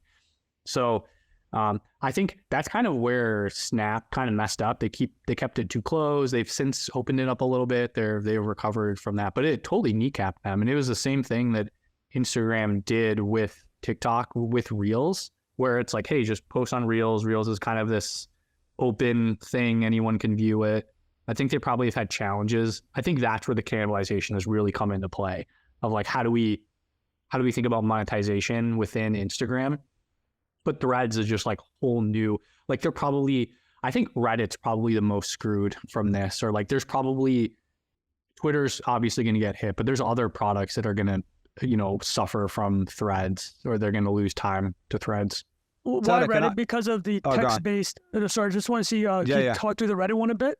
So I think that's kind of where Snap kind of messed up. They kept it too close. They've since opened it up a little bit. They've recovered from that, but it totally kneecapped them. And it was the same thing that Instagram did with TikTok with Reels, where it's like, hey, just post on Reels. Reels is kind of this open thing. Anyone can view it. I think they probably have had challenges. I think that's where the cannibalization has really come into play of like, how do we think about monetization within Instagram? But Threads is just like whole new, like I think Reddit's probably the most screwed from this, or like there's probably, Twitter's obviously going to get hit, but there's other products that are going to, suffer from Threads, or they're going to lose time to Threads. Why Reddit? Because of the text-based, sorry, I just want to see, can you talk through the Reddit one a bit?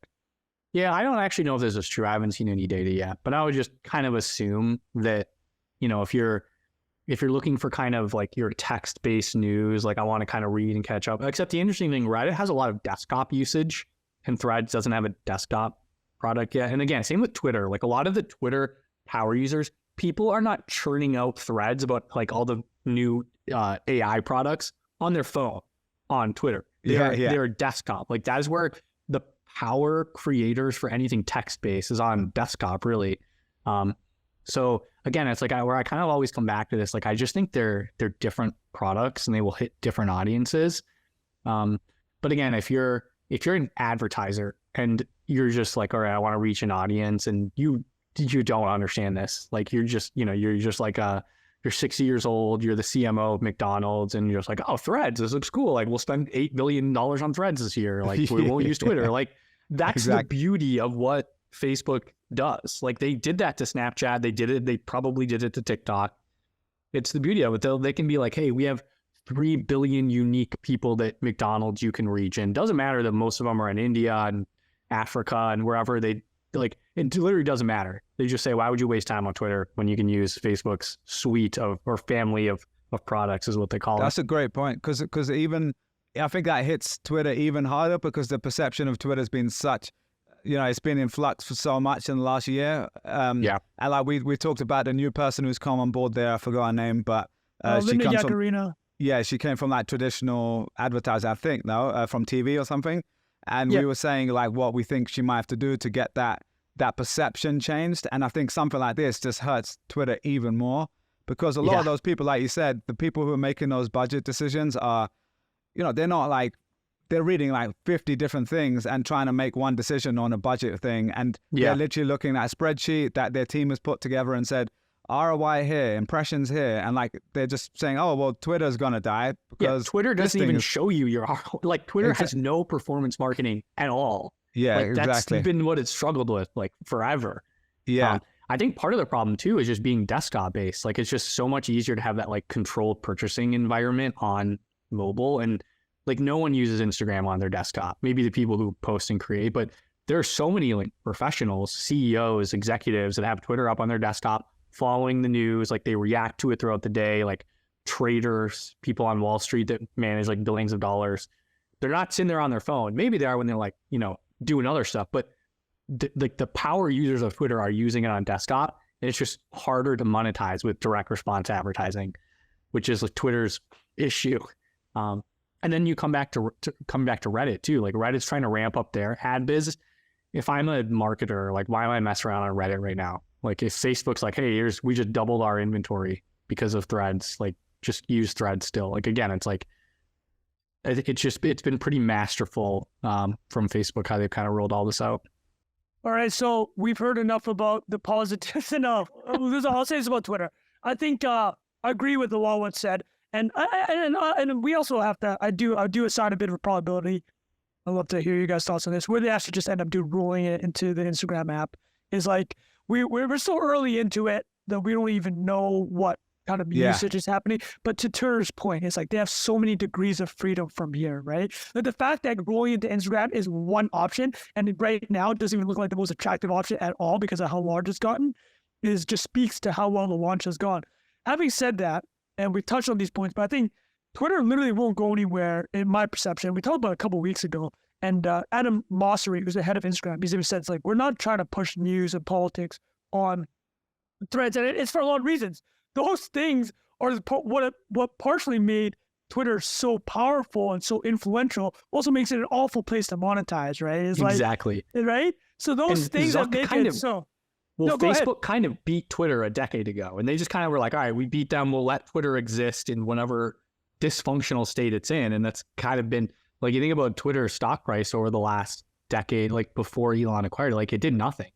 Yeah, I don't actually know if this is true. I haven't seen any data yet, but I would just kind of assume that, if you're looking for kind of like your text-based news, like I want to kind of read and catch up. Except the interesting thing, Reddit has a lot of desktop usage, and Threads doesn't have a desktop product yet. And again, same with Twitter. Like a lot of the Twitter power users, people are not churning out threads about like all the new AI products on their phone on Twitter. They're desktop. Like that is where the power creators for anything text-based is on desktop, really. So again, it's like where I kind of always come back to this. Like I just think they're different products and they will hit different audiences. But again, if you're an advertiser and you're just like, all right, I want to reach an audience, and you don't understand this. Like you're just like you're 60 years old, you're the CMO of McDonald's, and you're just like, oh, Threads, this looks cool. Like we'll spend $8 billion on Threads this year. Like we won't use Twitter. Like that's the beauty of what Facebook does. Like they did that to Snapchat. They probably did it to TikTok. It's the beauty of it. They can be like, hey, we have 3 billion unique people that McDonald's you can reach. And it doesn't matter that most of them are in India and Africa and wherever it literally doesn't matter. They just say, why would you waste time on Twitter when you can use Facebook's suite or family of products is what they call it. That's a great point. Because even, I think that hits Twitter even harder because the perception of Twitter has been such, it's been in flux for so much in the last year. And like we talked about the new person who's come on board there. I forgot her name, but she comes from, she came from like traditional advertising, I think, from TV or something. And we were saying like what we think she might have to do to get that perception changed. And I think something like this just hurts Twitter even more because a lot of those people, like you said, the people who are making those budget decisions are, they're not like they're reading like 50 different things and trying to make one decision on a budget thing. And they're literally looking at a spreadsheet that their team has put together and said, ROI here, impressions here. And like, they're just saying, oh, well, Twitter's going to die because Twitter doesn't even show you your ROI. Like Twitter has no performance marketing at all. Yeah, like, exactly. That's been what it's struggled with like forever. Yeah. I think part of the problem too is just being desktop based. Like it's just so much easier to have that like controlled purchasing environment on mobile, and like no one uses Instagram on their desktop. Maybe the people who post and create, but there are so many like professionals, CEOs, executives that have Twitter up on their desktop, following the news. Like they react to it throughout the day. Like traders, people on Wall Street that manage like billions of dollars. They're not sitting there on their phone. Maybe they are when they're like, doing other stuff, but the power users of Twitter are using it on desktop, and it's just harder to monetize with direct response advertising, which is like Twitter's issue. And then you come back to Reddit too. Like Reddit's trying to ramp up their ad biz. If I'm a marketer, like why am I messing around on Reddit right now? Like if Facebook's like, hey, we just doubled our inventory because of threads, like just use threads still. Like again, it's like, I think it's been pretty masterful from Facebook how they've kind of rolled all this out. All right, so we've heard enough about the positives. Enough. I'll say this about Twitter. I think I agree with the law what said, and we also have to. I do assign a bit of a probability. I'd love to hear you guys' thoughts on this. Where they actually just end up rolling it into the Instagram app is like we're so early into it that we don't even know what kind of usage is happening. But to Turner's point, it's like they have so many degrees of freedom from here, right? Like the fact that rolling into Instagram is one option, and right now it doesn't even look like the most attractive option at all because of how large it's gotten, just speaks to how well the launch has gone. Having said that, and we touched on these points, but I think Twitter literally won't go anywhere in my perception. We talked about it a couple of weeks ago, and Adam Mosseri, who's the head of Instagram, he's even said, it's like, we're not trying to push news and politics on threads, and it's for a lot of reasons. Those things are what partially made Twitter so powerful and so influential, also makes it an awful place to monetize, right? It's exactly. Like, right? So those things that make it so... Well, Facebook kind of beat Twitter a decade ago, and they just kind of were like, all right, we beat them, we'll let Twitter exist in whatever dysfunctional state it's in. And that's kind of been, like, you think about Twitter's stock price over the last decade, like before Elon acquired it, like it did nothing.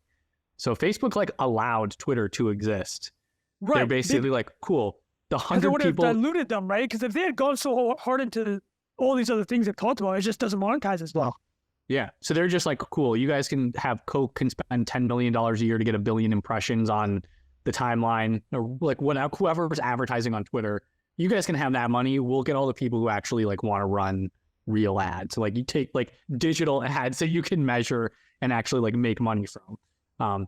So Facebook like allowed Twitter to exist. Right. They're basically like, cool, the 100 people... They would have diluted them, right? Because if they had gone so hard into all these other things they've talked about, it just doesn't monetize as well. Yeah. So they're just like, cool, you guys can have Coke can spend $10 million a year to get 1 billion impressions on the timeline, or like whoever's advertising on Twitter, you guys can have that money. We'll get all the people who actually like want to run real ads. So like you take like digital ads that you can measure and actually like make money from.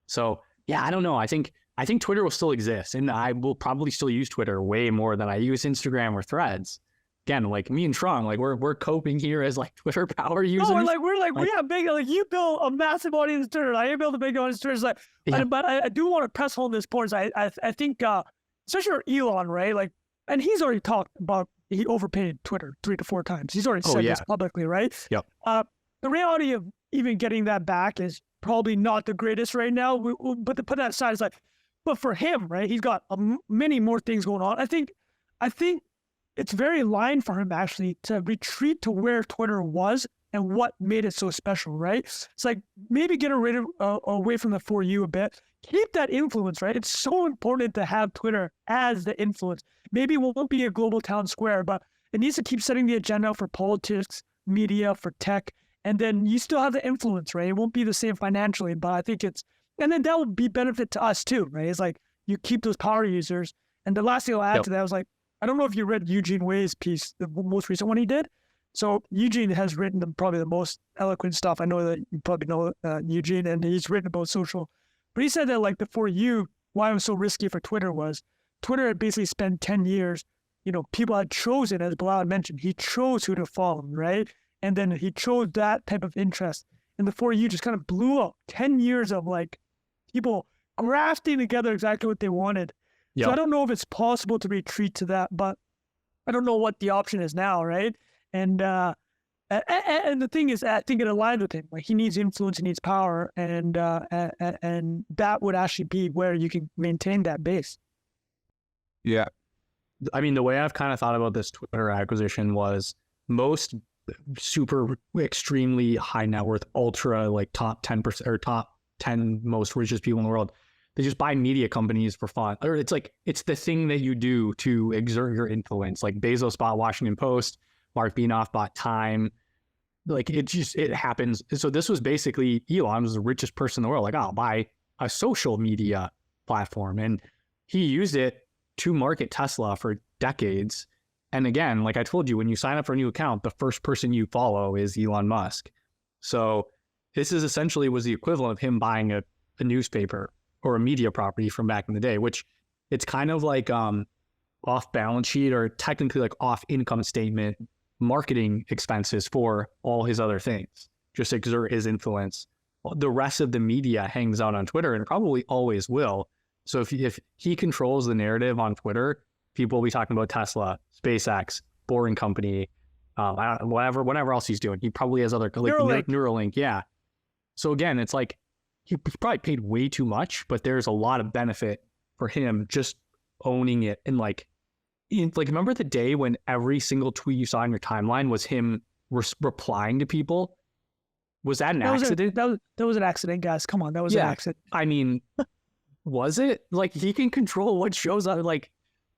So yeah, I don't know. I think Twitter will still exist, and I will probably still use Twitter way more than I use Instagram or Threads. Again, like me and Trung, like we're coping here as like Twitter power users. No, we have big, like you build a massive audience to Twitter. I build a big audience to Twitter. Like, yeah. But I do want to press home this point. I think, especially for Elon, right? Like, and he's already talked about he overpaid Twitter 3 to 4 times. He's already said this publicly, right? Yep. The reality of even getting that back is probably not the greatest right now. But to put that aside, it's like, but for him, right? He's got many more things going on. I think it's very line for him actually to retreat to where Twitter was and what made it so special, right? It's like maybe get away from the For You a bit. Keep that influence, right? It's so important to have Twitter as the influence. Maybe it won't be a global town square, but it needs to keep setting the agenda for politics, media, for tech, and then you still have the influence, right? It won't be the same financially, but I think and then that would be benefit to us too, right? It's like you keep those power users. And the last thing I'll add to that was like, I don't know if you read Eugene Wei's piece, the most recent one he did. So Eugene has written probably the most eloquent stuff. I know that you probably know Eugene, and he's written about social. But he said that like the For You, why it was so risky for Twitter was Twitter had basically spent 10 years, people had chosen, as Bilal had mentioned, he chose who to follow, right? And then he chose that type of interest. And the For You just kind of blew up 10 years of like people grafting together exactly what they wanted. Yep. So I don't know if it's possible to retreat to that, but I don't know what the option is now, right? And the thing is, I think it aligns with him. Like he needs influence, he needs power, and that would actually be where you can maintain that base. Yeah, I mean, the way I've kind of thought about this Twitter acquisition was most super extremely high net worth, ultra like top 10% or top 10 most richest people in the world. They just buy media companies for fun. Or it's like, it's the thing that you do to exert your influence. Like Bezos bought Washington Post, Mark Benoff bought Time. Like it happens. So this was basically Elon was the richest person in the world. Like, I'll buy a social media platform. And he used it to market Tesla for decades. And again, like I told you, when you sign up for a new account, the first person you follow is Elon Musk. So this is essentially was the equivalent of him buying a newspaper or a media property from back in the day, which it's kind of like off balance sheet or technically like off income statement marketing expenses for all his other things, just exert his influence. The rest of the media hangs out on Twitter and probably always will. So if he controls the narrative on Twitter, people will be talking about Tesla, SpaceX, Boring Company, whatever else he's doing. He probably has other like Neuralink. Yeah. So again, it's like he probably paid way too much, but there's a lot of benefit for him just owning it. And like remember the day when every single tweet you saw on your timeline was him replying to people? Was that an accident? That was an accident, guys. Come on, that was an accident. I mean, was it? Like, he can control what shows up. Like,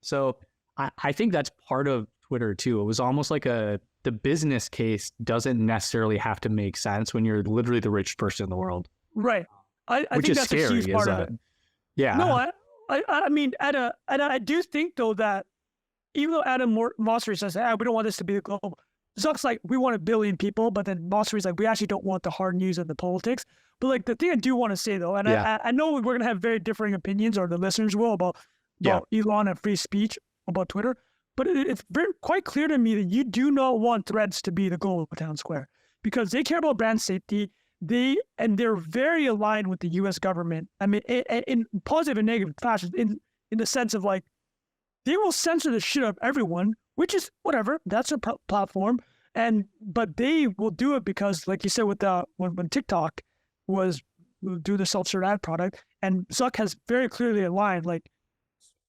so I think that's part of Twitter too. It was almost like the business case doesn't necessarily have to make sense when you're literally the richest person in the world. Right. I think that's scary, a huge part of it. Yeah. No, I mean, I do think though that even though Adam Mosseri says, we don't want this to be the global, Zuck's like, we want 1 billion people, but then Mosseri's like, we actually don't want the hard news and the politics. But like the thing I do want to say though, and I know we're going to have very differing opinions, or the listeners will, about Elon and free speech about Twitter, but it's quite clear to me that you do not want Threads to be the global town square, because they care about brand safety. They're very aligned with the U.S. government. I mean, in positive and negative fashion, in the sense of like, they will censor the shit out of everyone, which is whatever. That's their platform, but they will do it because, like you said, with when TikTok was do the self-serve ad product, and Zuck has very clearly aligned, like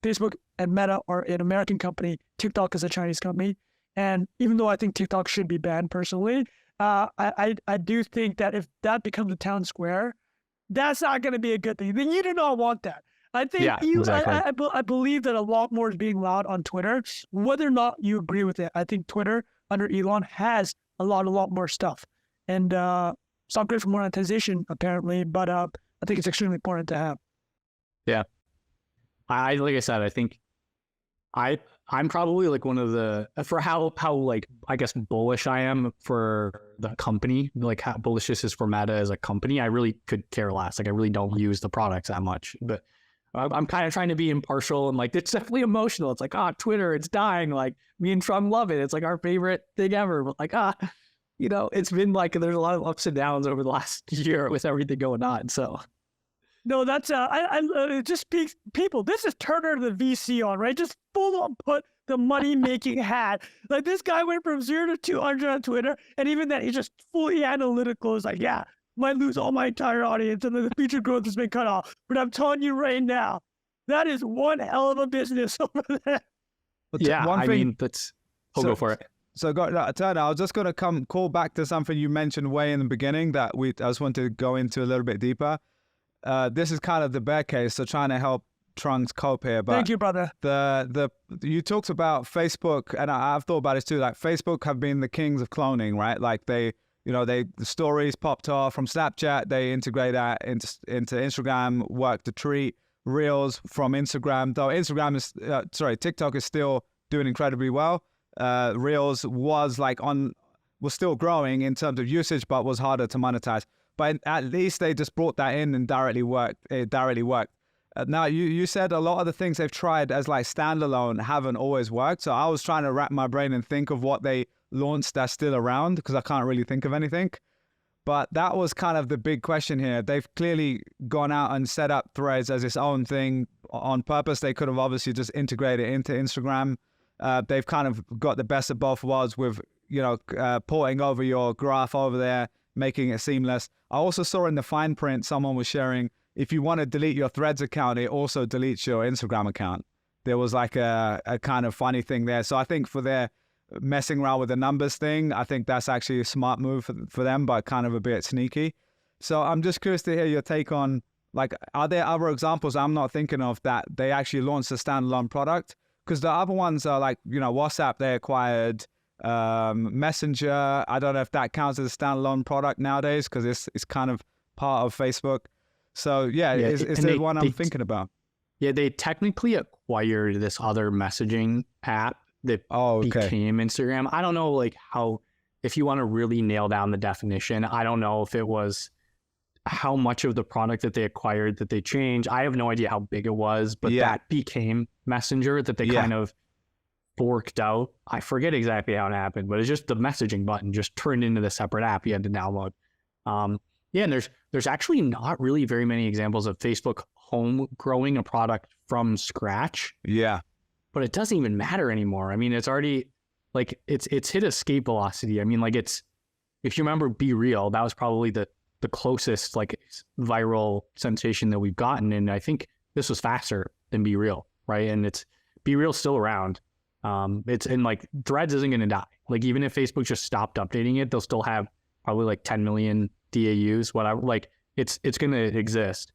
Facebook and Meta are an American company, TikTok is a Chinese company, and even though I think TikTok should be banned personally, I do think that if that becomes a town square, that's not going to be a good thing. Then you do not want that. I think exactly. I believe that a lot more is being allowed on Twitter, whether or not you agree with it. I think Twitter under Elon has a lot more stuff, and it's not great for monetization apparently, but I think it's extremely important to have. Yeah, like I said, I think I'm probably like one of the, for how like I guess bullish I am for the company, like how bullish this is for Meta as a company. I really could care less. Like I really don't use the products that much, but I'm kind of trying to be impartial, and like it's definitely emotional. It's like, Twitter, it's dying. Like me and Trump love it. It's like our favorite thing ever. But like, it's been like there's a lot of ups and downs over the last year with everything going on. So. No, that's it just speaks people. This is Turner the VC on, right? Just full on put the money making hat. Like this guy went from 0 to 200 on Twitter, and even then he's just fully analytical. It's like, might lose all my entire audience, and then the future growth has been cut off. But I'm telling you right now, that is one hell of a business over there. I mean, that's. Go for it. So, Turner, I was just going to call back to something you mentioned way in the beginning that I just want to go into a little bit deeper. This is kind of the bear case, so trying to help Trunks cope here. But thank you, brother. You talked about Facebook, and I've thought about this too. Like Facebook have been the kings of cloning, right? Like the stories popped off from Snapchat. They integrate that into Instagram, work to treat Reels from Instagram. Though TikTok is still doing incredibly well. Reels was still growing in terms of usage, but was harder to monetize. But at least they just brought that in and directly worked. It directly worked. Now, you said a lot of the things they've tried as like standalone haven't always worked. So I was trying to wrap my brain and think of what they launched that's still around, because I can't really think of anything. But that was kind of the big question here. They've clearly gone out and set up Threads as its own thing on purpose. They could have obviously just integrated it into Instagram. They've kind of got the best of both worlds with, porting over your graph over there, making it seamless. I also saw in the fine print, someone was sharing, if you want to delete your Threads account, it also deletes your Instagram account. There was like a kind of funny thing there. So I think for their messing around with the numbers thing. I think that's actually a smart move for them, but kind of a bit sneaky. So I'm just curious to hear your take on, like, are there other examples I'm not thinking of that they actually launched a standalone product? Because the other ones are like, WhatsApp, they acquired, Messenger. I don't know if that counts as a standalone product nowadays because it's kind of part of Facebook. So yeah, is there one I'm thinking about? Yeah, they technically acquired this other messaging app that became Instagram. I don't know, like, how, if you want to really nail down the definition, I don't know if it was how much of the product that they acquired that they changed. I have no idea how big it was, but that became Messenger that they kind of forked out. I forget exactly how it happened, but it's just the messaging button just turned into the separate app you had to download. And there's actually not really very many examples of Facebook home growing a product from scratch. Yeah. But it doesn't even matter anymore. I mean, it's already, like, it's hit escape velocity. I mean, like, if you remember Be Real, that was probably the closest, like, viral sensation that we've gotten. And I think this was faster than Be Real, right? And Be Real's still around. Like, Threads isn't going to die. Like, even if Facebook just stopped updating it, they'll still have probably like 10 million DAUs, whatever. Like, it's going to exist.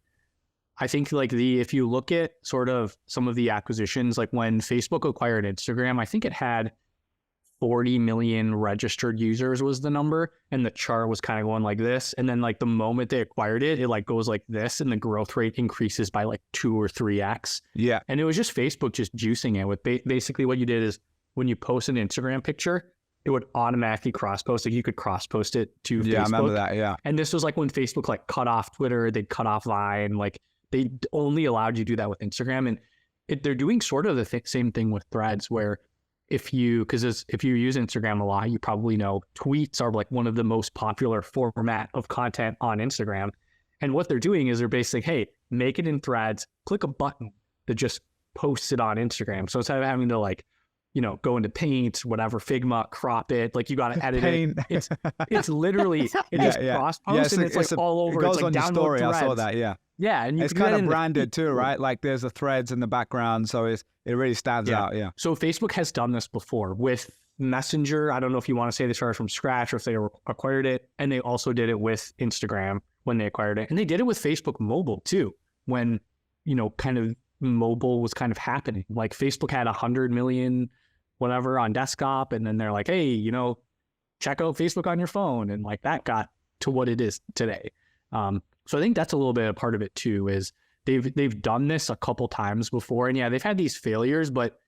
I think, like, if you look at sort of some of the acquisitions, like when Facebook acquired Instagram, I think it had 40 million registered users was the number. And the chart was kind of going like this. And then, like, the moment they acquired it, it like goes like this, and the growth rate increases by like 2 or 3x. Yeah. And it was just Facebook just juicing it with basically what you did is when you post an Instagram picture, it would automatically cross-post. Like, you could cross-post it to Facebook. Yeah, I remember that, yeah. And this was like when Facebook, like, cut off Twitter, they'd cut off Vine. Like, they only allowed you to do that with Instagram. And they're doing sort of the same thing with Threads, where if you use Instagram a lot, you probably know tweets are like one of the most popular format of content on Instagram. And what they're doing is they're basically, hey, make it in Threads, click a button that just posts it on Instagram. So instead of having to, like, go into Paint, whatever, Figma, crop it, like, you got to edit it. It's literally, just cross-post, and it's like all over. It goes it's like on your story. Threads. I saw that, yeah. Yeah, and it's kind of branded too, right? Like, there's a Threads in the background, so it really stands out, yeah. So Facebook has done this before with Messenger. I don't know if you want to say they started from scratch or if they acquired it, and they also did it with Instagram when they acquired it. And they did it with Facebook Mobile too, when, kind of mobile was kind of happening. Like, Facebook had 100 million whatever on desktop, and then they're like, hey, check out Facebook on your phone, and like that got to what it is today. So I think that's a little bit a part of it too, is they've done this a couple times before, and yeah, they've had these failures, but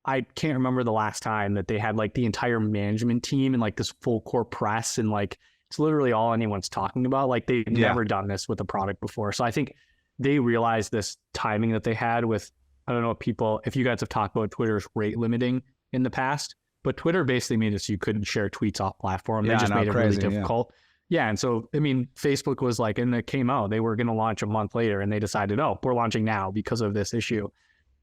I can't remember the last time that they had like the entire management team and like this full court press, and like it's literally all anyone's talking about. Like, they've never done this with a product before. So I think they realized this timing that they had with, I don't know if you guys have talked about Twitter's rate limiting in the past, but Twitter basically made it so you couldn't share tweets off platform. They just made it really difficult. Yeah. And so, I mean, Facebook was like, and it came out, they were going to launch a month later, and they decided, oh, we're launching now because of this issue.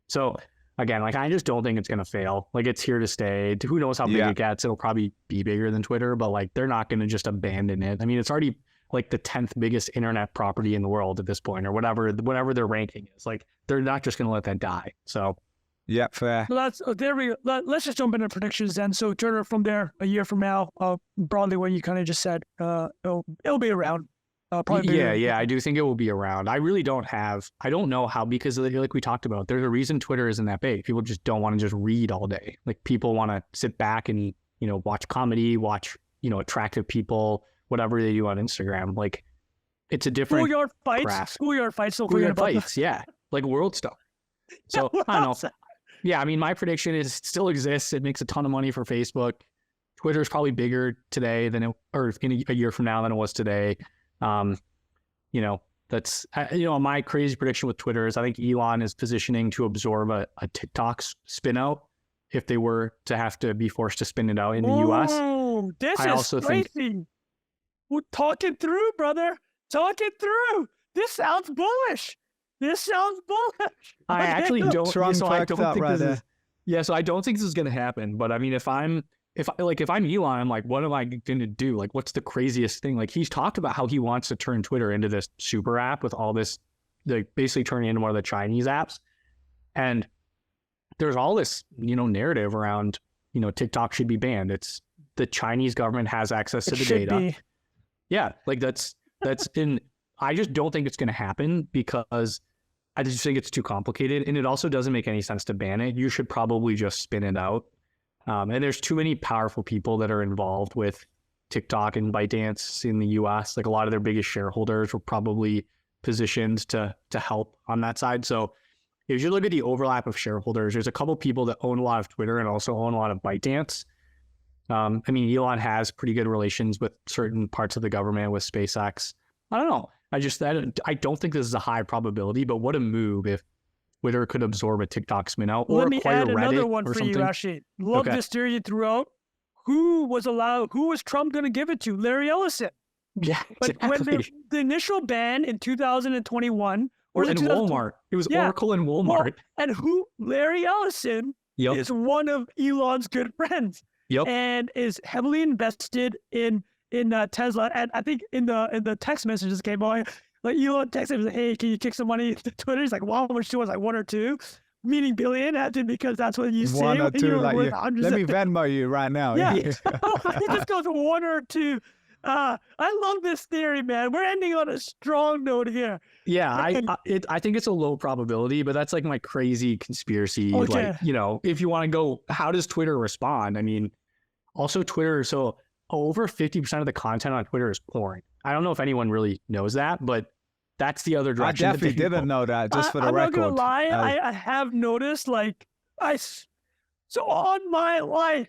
So again, like, I just don't think it's going to fail. Like, it's here to stay. Who knows how big it gets? It'll probably be bigger than Twitter, but like, they're not going to just abandon it. I mean, it's already like the 10th biggest internet property in the world at this point, or whatever their ranking is. Like, they're not just going to let that die. So yeah, fair. Let's just jump into predictions then. So, Turner, from there, a year from now, broadly what you kind of just said, it'll be around. Probably. Yeah, I do think it will be around. I really don't know how, because like we talked about, there's a reason Twitter isn't that big. People just don't want to just read all day. Like, people want to sit back and, watch comedy, watch, attractive people, whatever they do on Instagram. Like, it's a different schoolyard fights. Schoolyard fights. Yeah. Like World Star. So I don't know. Yeah, I mean, my prediction is it still exists. It makes a ton of money for Facebook. Twitter is probably bigger today or in a year from now than it was today. That's my crazy prediction with Twitter is I think Elon is positioning to absorb a TikTok spin out if they were to have to be forced to spin it out in the US. Oh, this is crazy. We're talking through, brother. Talking through. This sounds bullish. I actually don't. So I don't think right this is. Yeah, so I don't think this is going to happen. But I mean, if I'm Elon, I'm like, what am I going to do? Like, what's the craziest thing? Like, he's talked about how he wants to turn Twitter into this super app with all this, like, basically turning into one of the Chinese apps. And there's all this, narrative around TikTok should be banned. It's the Chinese government has access to It the should data. be. Yeah, like that's in. I just don't think it's going to happen because I just think it's too complicated, and it also doesn't make any sense to ban it. You should probably just spin it out. And there's too many powerful people that are involved with TikTok and ByteDance in the U.S. Like a lot of their biggest shareholders were probably positioned to help on that side. So if you look at the overlap of shareholders, there's a couple people that own a lot of Twitter and also own a lot of ByteDance. I mean, Elon has pretty good relations with certain parts of the government, with SpaceX. I don't know. I don't think this is a high probability, but what a move if Twitter could absorb a TikTok spin out or Let me acquire add Reddit another one or for something. you, actually. Love Okay. this theory you threw out. Who was Trump going to give it to? Larry Ellison. Yeah, But exactly. when the initial ban in 2021, or And Walmart. It was Yeah. Oracle and Walmart. and Larry Ellison Yep. is one of Elon's good friends. Yep. And is heavily invested in Tesla. And I think in the text messages came on, like Elon texted him, hey, can you kick some money to Twitter? He's like, wow, how much do I was like 1 or 2, meaning billion, because that's what you say. 1 or when 2, you're like worth you, hundreds let of- me Venmo you right now. Yeah. He just goes 1 or 2. I love this theory, man. We're ending on a strong note here. Yeah, I think it's a low probability, but that's like my crazy conspiracy. Okay. Like, if you want to go, how does Twitter respond? I mean, also Twitter, so over 50% of the content on Twitter is porn. I don't know if anyone really knows that, but that's the other I direction. that definitely they didn't know that, just for the I'm record. not gonna lie, Uh, I have noticed, like, so on my life,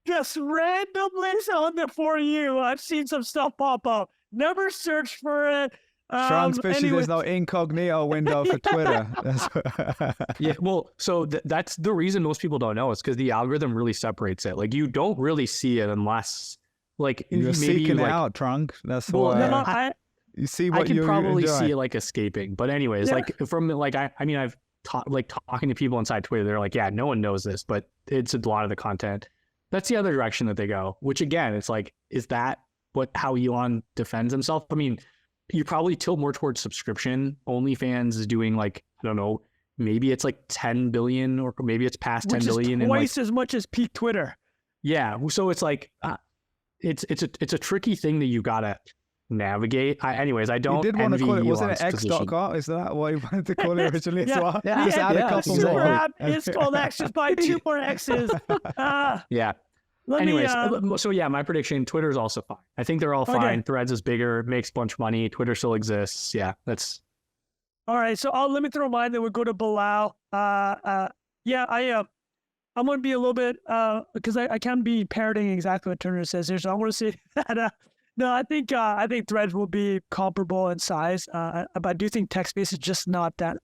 just randomly on the For You, I've seen some stuff pop up. Never searched for it. Sean's fishy, anyway, there's no incognito window for Twitter. Yeah, well, so that's the reason most people don't know. It's because the algorithm really separates it. Like, you don't really see it unless, like, You're maybe seeking like, it out, Trunk. That's Well, why no, you see I what can you probably enjoy. see it like escaping. But anyways, Yeah. like from like I mean I've talking to people inside Twitter, they're like, yeah, no one knows this, but it's a lot of the content. That's the other direction that they go. Which again, it's like, is that how Elon defends himself? I mean, you probably tilt more towards subscription. OnlyFans is doing like, I don't know, maybe it's like 10 billion or maybe it's past 10 which billion. is And like, twice as much as peak Twitter. yeah, so it's like it's a tricky thing that you gotta navigate. Anyways, I You don't did want to envy call it, wasn't it Elon's position. X.com? Is that what you wanted to call it originally as Yeah. well? Yeah. Just add a Yeah, couple Super more. app is called X. Just buy 2 more X's. Yeah. Let Anyways, me, so yeah, my prediction: Twitter's also fine. I think they're all Okay. fine. Threads is bigger, makes a bunch of money. Twitter still exists. Yeah, that's all right, so let me throw mine. Then we'll go to Bilal. Yeah, I'm gonna be a little bit because I can't be parroting exactly what Turner says here. So I want to say that no, I think Threads will be comparable in size. But I do think text-based is just not that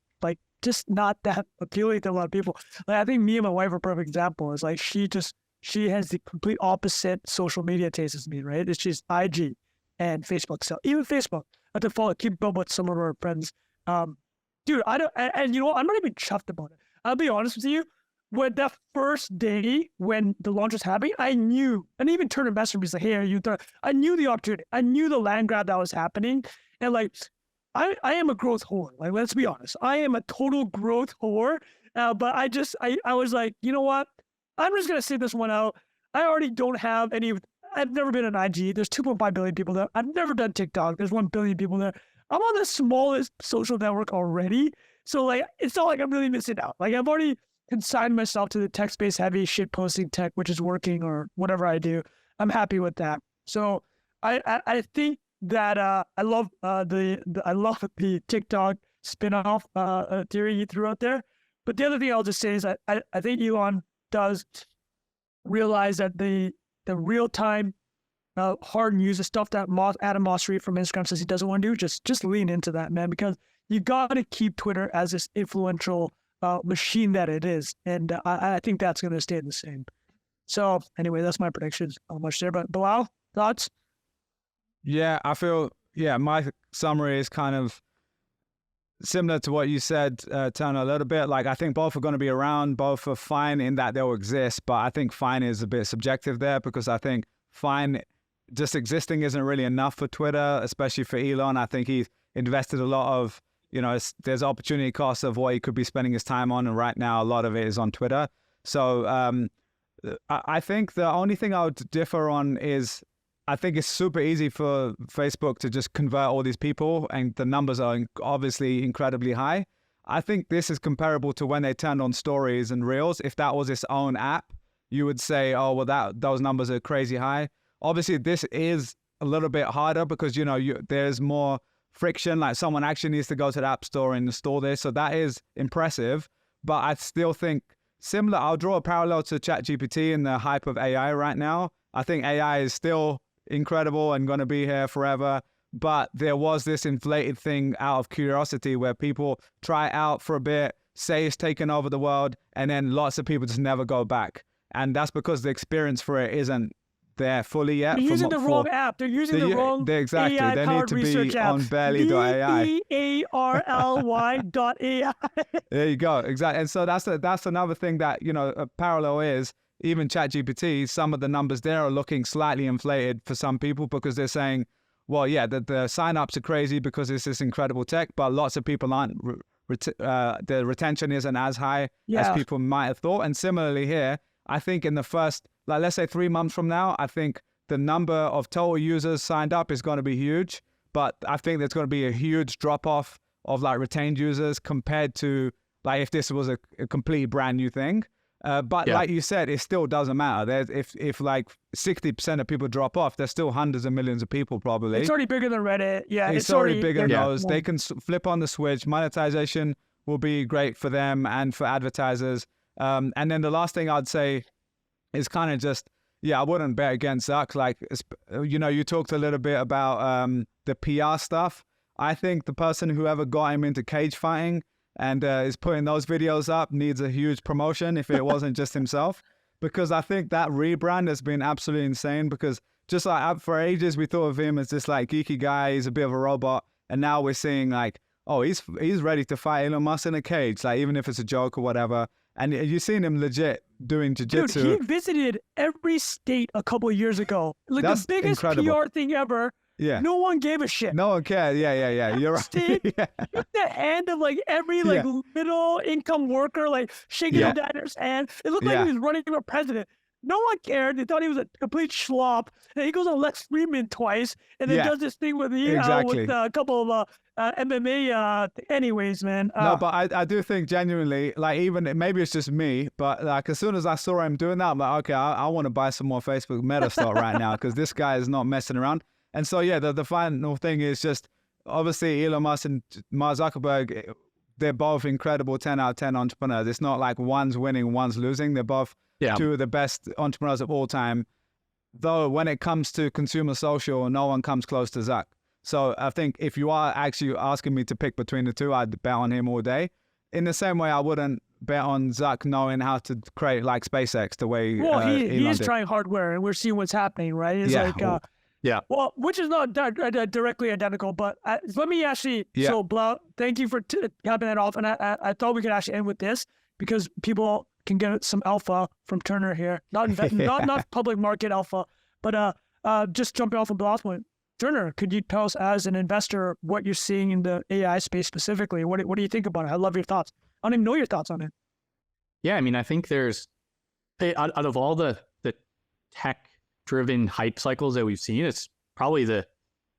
appealing to a lot of people. Like, I think me and my wife are a perfect example. It's like she has the complete opposite social media taste as me, right? It's just IG and Facebook. So even Facebook, I have to keep up with some of our friends. Dude, I don't, and you know what? I'm not even chuffed about it. I'll be honest with you. When that first day when the launch was happening, I knew, and even Turner messaged me, he's like, hey, I knew the opportunity. I knew the land grab that was happening. And like, I am a growth whore. Like, let's be honest. I am a total growth whore. But I was like, you know what? I'm just going to sit this one out. I already don't have any, I've never been on IG. There's 2.5 billion people there. I've never done TikTok. There's 1 billion people there. I'm on the smallest social network already. So like, it's not like I'm really missing out. Like, I've already consigned myself to the text-based heavy shit posting tech, which is working, or whatever I do. I'm happy with that. So I think that I love the TikTok spin-off theory you threw out there. But the other thing I'll just say is I think Elon does realize that the real-time hard news, the stuff that Adam Mosseri from Instagram says he doesn't want to do, just lean into that, man, because you got to keep Twitter as this influential machine that it is. And I think that's going to stay the same. So anyway, that's my predictions. Not much there, but Bilal, thoughts? Yeah, I feel, my summary is kind of similar to what you said, Turner, a little bit. Like, I think both are going to be around, both are fine in that they'll exist, but I think fine is a bit subjective there, because I think fine just existing isn't really enough for Twitter, especially for Elon. I think he's invested a lot of, there's opportunity costs of what he could be spending his time on, and right now a lot of it is on Twitter. So I think the only thing I would differ on is I think it's super easy for Facebook to just convert all these people, and the numbers are obviously incredibly high. I think this is comparable to when they turned on stories and reels. If that was its own app, you would say, oh, well, those numbers are crazy high. Obviously, this is a little bit harder because, there's more friction. Like someone actually needs to go to the app store and install this. So that is impressive. But I still think similar, I'll draw a parallel to ChatGPT and the hype of AI right now. I think AI is still incredible and going to be here forever. But there was this inflated thing out of curiosity where people try it out for a bit, say it's taken over the world, and then lots of people just never go back. And that's because the experience for it isn't there fully yet. They're using the wrong app. They're using the wrong exactly. They need to be app. on barely.ai. BEARLY.ai. There you go. Exactly. And so that's another thing that, a parallel is, even ChatGPT, some of the numbers there are looking slightly inflated for some people because they're saying, well, yeah, the signups are crazy because it's this incredible tech, but lots of people aren't, the retention isn't as high as people might have thought. And similarly here, I think in the first, let's say 3 months from now, I think the number of total users signed up is going to be huge, but I think there's going to be a huge drop off of retained users compared to if this was a completely brand new thing. But like you said, it still doesn't matter. If 60% of people drop off, there's still hundreds of millions of people probably. It's already bigger than Reddit. Yeah, it's already bigger than those. They can flip on the switch. Monetization will be great for them and for advertisers. And then the last thing I'd say is kind of just, I wouldn't bet against Zuck. You talked a little bit about the PR stuff. I think the person who ever got him into cage fighting and is putting those videos up needs a huge promotion if it wasn't just himself, because I think that rebrand has been absolutely insane, because just for ages we thought of him as this geeky guy, he's a bit of a robot, and now we're seeing oh, he's ready to fight Elon Musk in a cage, even if it's a joke or whatever. And you've seen him legit doing jiu-jitsu. Dude, he visited every state a couple of years ago. That's the biggest incredible. PR thing ever. Yeah. No one gave a shit. No one cared. Yeah. You're right. Shook the hand of every middle income worker, shaking the dinosaur's hand. It looked like he was running for president. No one cared. They thought he was a complete schlop. And he goes on Lex Friedman twice, and then does this thing with with a couple of MMA. Anyways, man. No, but I do think genuinely, even maybe it's just me, but as soon as I saw him doing that, I'm like, okay, I want to buy some more Facebook Meta stock right now, because this guy is not messing around. And so, the final thing is just, obviously, Elon Musk and Mark Zuckerberg, they're both incredible 10 out of 10 entrepreneurs. It's not like one's winning, one's losing. They're both two of the best entrepreneurs of all time. Though when it comes to consumer social, no one comes close to Zuck. So I think if you are actually asking me to pick between the two, I'd bet on him all day. In the same way, I wouldn't bet on Zuck knowing how to create SpaceX the way he is did. trying hardware, and we're seeing what's happening, right? It's well, which is not directly identical, but let me actually. So, Bilal, thank you for capping that off, and I thought we could actually end with this, because people can get some alpha from Turner here, not public market alpha, but just jumping off of Bilal's point. Turner, could you tell us as an investor what you're seeing in the AI space specifically? What do you think about it? I love your thoughts. I don't even know your thoughts on it. Yeah, I mean, I think there's out of all the tech-driven hype cycles that we've seen, it's probably the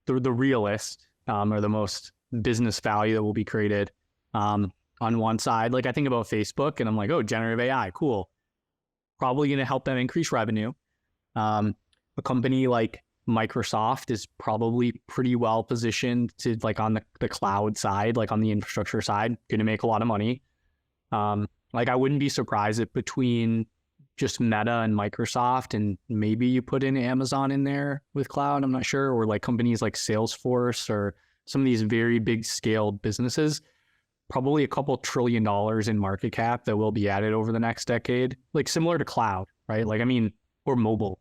realest or the most business value that will be created on one side. I think about Facebook, and I'm like, oh, generative AI, cool. Probably going to help them increase revenue. A company like Microsoft is probably pretty well positioned to on the cloud side, on the infrastructure side, going to make a lot of money. I wouldn't be surprised if between just Meta and Microsoft, and maybe you put in Amazon in there with cloud, I'm not sure, or companies like Salesforce or some of these very big scale businesses, probably a couple $1 trillion in market cap that will be added over the next decade, similar to cloud, right? Or mobile.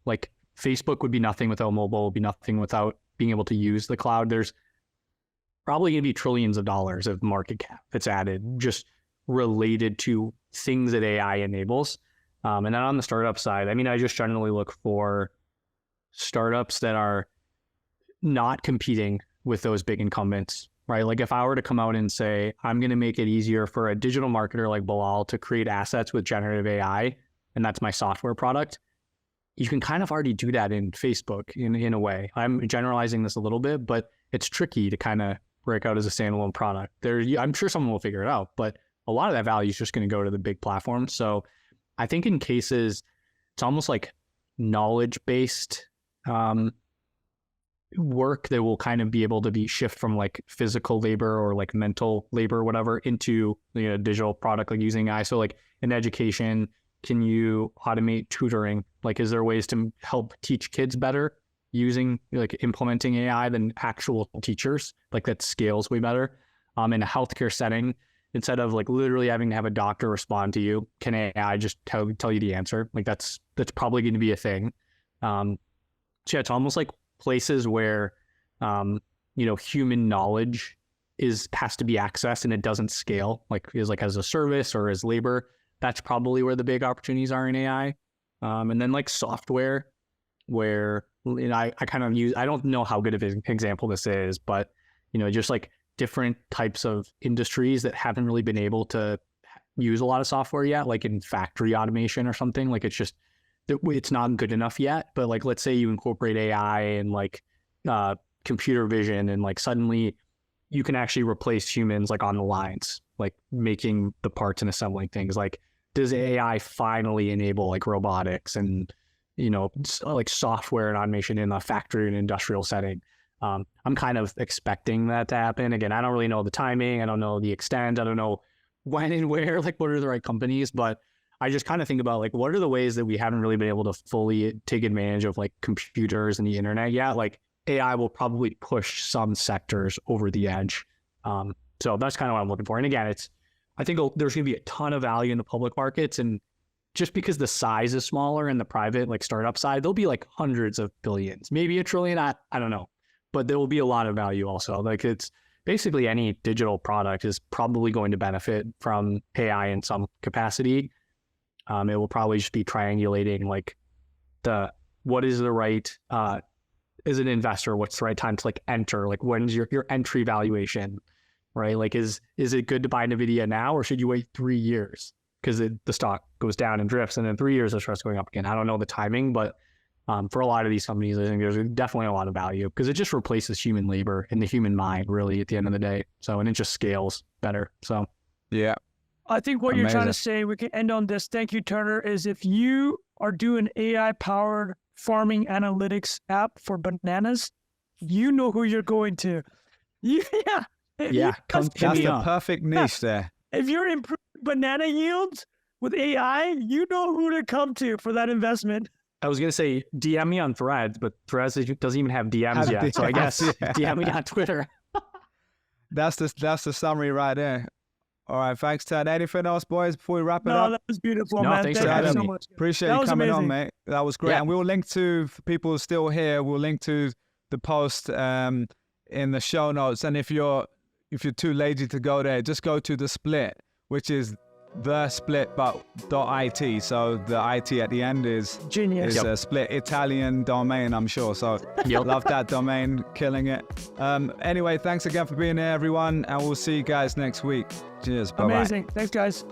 Facebook would be nothing without mobile, would be nothing without being able to use the cloud. There's probably going to be trillions of dollars of market cap that's added just related to things that AI enables. And then on the startup side, I mean, I just generally look for startups that are not competing with those big incumbents, right? If I were to come out and say, I'm going to make it easier for a digital marketer like Bilal to create assets with generative AI, and that's my software product. You can kind of already do that in Facebook in a way. I'm generalizing this a little bit, but it's tricky to kind of break out as a standalone product. I'm sure someone will figure it out, but a lot of that value is just going to go to the big platforms. So I think in cases, it's almost like knowledge-based work that will kind of be able to be shift from like physical labor or like mental labor or whatever into digital product, like using AI. So like in education, can you automate tutoring? Like, is there ways to help teach kids better using like implementing AI than actual teachers? Like that scales way better. In a healthcare setting, instead of like literally having to have a doctor respond to you, can AI just tell you the answer? Like that's probably going to be a thing. So yeah, it's almost like places where human knowledge has to be accessed and it doesn't scale, like is like as a service or as labor. That's probably where the big opportunities are in AI. And then like software, where I kind of use, I don't know how good of an example this is, but just like different types of industries that haven't really been able to use a lot of software yet, like in factory automation or something. Like it's not good enough yet, but like let's say you incorporate AI and like computer vision, and like suddenly you can actually replace humans like on the lines, like making the parts and assembling things. Like, does AI finally enable like robotics and like software and automation in a factory and industrial setting? I'm kind of expecting that to happen. Again, I don't really know the timing. I don't know the extent. I don't know when and where, like what are the right companies, but I just kind of think about like, what are the ways that we haven't really been able to fully take advantage of like computers and the internet yet? Like AI will probably push some sectors over the edge. So that's kind of what I'm looking for. And again, I think there's going to be a ton of value in the public markets, and just because the size is smaller in the private, like startup side, there'll be like hundreds of billions, maybe $1 trillion. I don't know, but there will be a lot of value also. Like it's basically any digital product is probably going to benefit from AI in some capacity. It will probably just be triangulating like what is the right, as an investor, what's the right time to like enter? Like when's your entry valuation, right? Like is it good to buy NVIDIA now, or should you wait 3 years? Because the stock goes down and drifts, and in 3 years it starts going up again. I don't know the timing, but for a lot of these companies, I think there's definitely a lot of value because it just replaces human labor and the human mind really at the end of the day. So, and it just scales better. So, yeah. I think what you're trying to say, we can end on this. Thank you, Turner, is if you are doing AI-powered farming analytics app for bananas, you know who you're going to. Yeah. That's the perfect niche there. If you're improving banana yields with AI, you know who to come to for that investment. I was going to say DM me on Threads, but Threads doesn't even have DMs yet. So I guess DM me on Twitter. That's the summary right there. All right, thanks, Ted. Anything else, boys, before we wrap it up? No, that was beautiful, no, man. Thanks Thank for you having so me. much. Appreciate you coming on, mate. That was great. Yeah. And we'll link to, for people still here, we'll link to the post in the show notes. And if you're too lazy to go there, just go to The Split, which is thesplit.it. So the IT at the end is genius. Is a split Italian domain, I'm sure. So love that domain, killing it. Anyway, thanks again for being here, everyone, and we'll see you guys next week. Cheers. Bye-bye. Amazing. Thanks, guys.